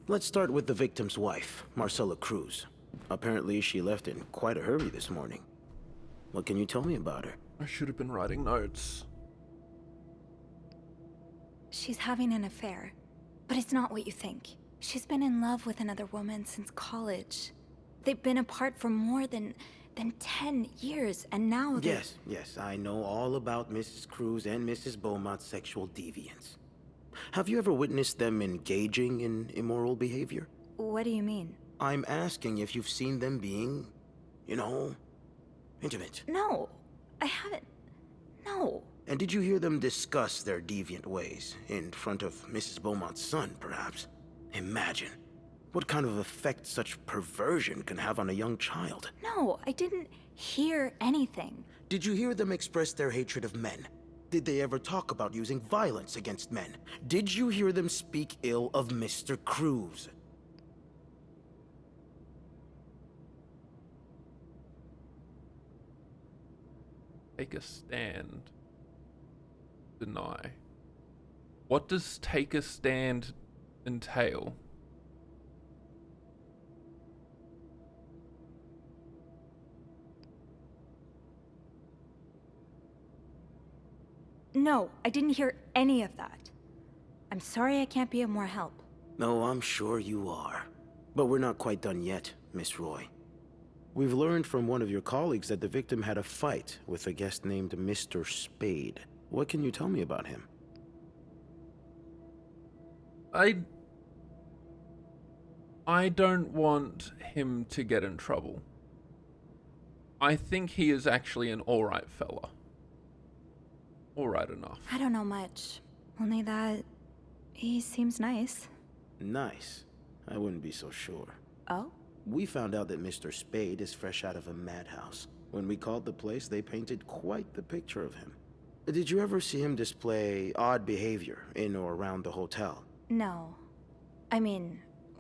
Let's start with the victim's wife, Marcella Cruz. Apparently she left in quite a hurry this morning. What can you tell me about her? I should have been writing notes. She's having an affair, but it's not what you think. She's been in love with another woman since college. They've been apart for more than 10 years, and now they're... Yes, I know all about Mrs. Cruz and Mrs. Beaumont's sexual deviance. Have you ever witnessed them engaging in immoral behavior? What do you mean? I'm asking if you've seen them being, you know, intimate. No, I haven't. No. And did you hear them discuss their deviant ways in front of Mrs. Beaumont's son, perhaps? Imagine what kind of effect such perversion can have on a young child. No, I didn't hear anything. Did you hear them express their hatred of men? Did they ever talk about using violence against men? Did you hear them speak ill of Mr. Cruz? Take a stand. Deny. What does take a stand entail? No, I didn't hear any of that. I'm sorry I can't be of more help. No, I'm sure you are. But we're not quite done yet, Miss Roy. We've learned from one of your colleagues that the victim had a fight with a guest named Mr. Spade. What can you tell me about him? I don't want him to get in trouble. I think he is actually an alright fella. Alright enough. I don't know much. Only that he seems nice. Nice. I wouldn't be so sure. Oh? We found out that Mr. Spade is fresh out of a madhouse. When we called the place, they painted quite the picture of him. Did you ever see him display odd behavior in or around the hotel? No. I mean,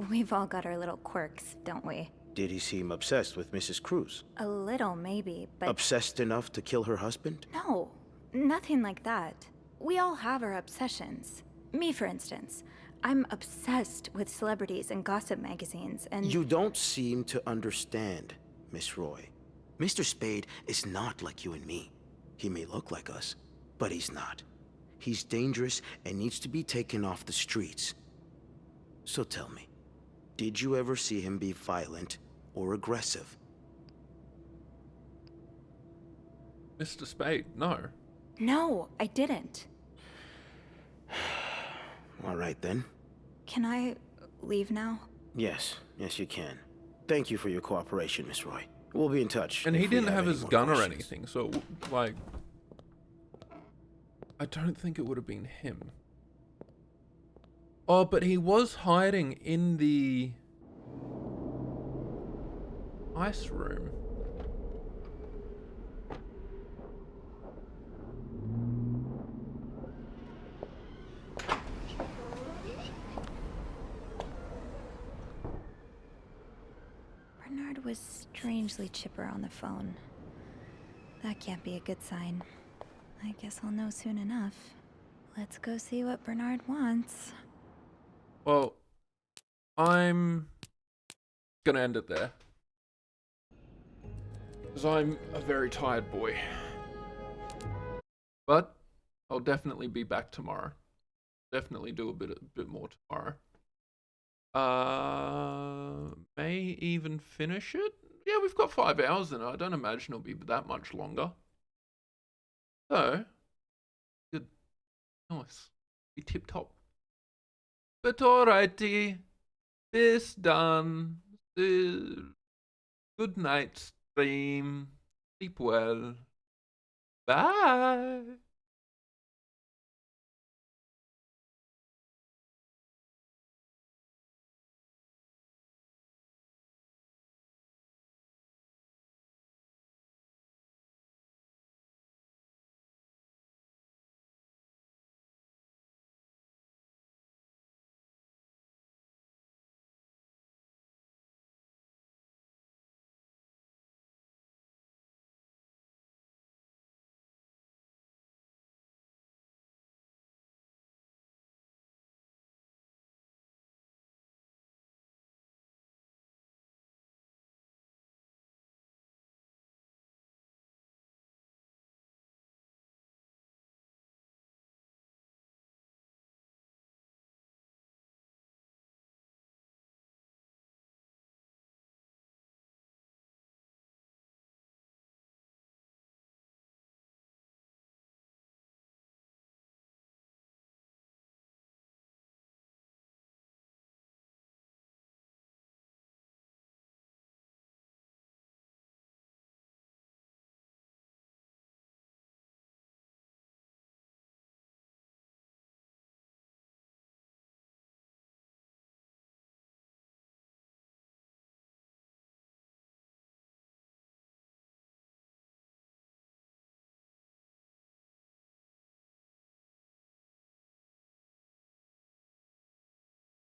we've all got our little quirks, don't we? Did he seem obsessed with Mrs. Cruz? A little, maybe, but... Obsessed enough to kill her husband? No, nothing like that. We all have our obsessions. Me, for instance. I'm obsessed with celebrities and gossip magazines, and... You don't seem to understand, Miss Roy. Mr. Spade is not like you and me. He may look like us, but he's not. He's dangerous and needs to be taken off the streets. So tell me, did you ever see him be violent or aggressive? Mr. Spade, no. No, I didn't. All right, then. Can I leave now? Yes, you can. Thank you for your cooperation, Miss Roy. We'll be in touch. And he if we didn't have any his more gun or questions. anything, so, like... I don't think it would have been him. Oh, but he was hiding in the... ice room. Bernard was strangely chipper on the phone. That can't be a good sign. I guess I'll know soon enough. Let's go see what Bernard wants. Well, I'm gonna end it there. Because I'm a very tired boy. But I'll definitely be back tomorrow. Definitely do a bit more tomorrow. May even finish it? Yeah, we've got 5 hours in it. I don't imagine it'll be that much longer. So, good. Nice. Be tip top. But alrighty. This done. Good night, stream. Sleep well. Bye.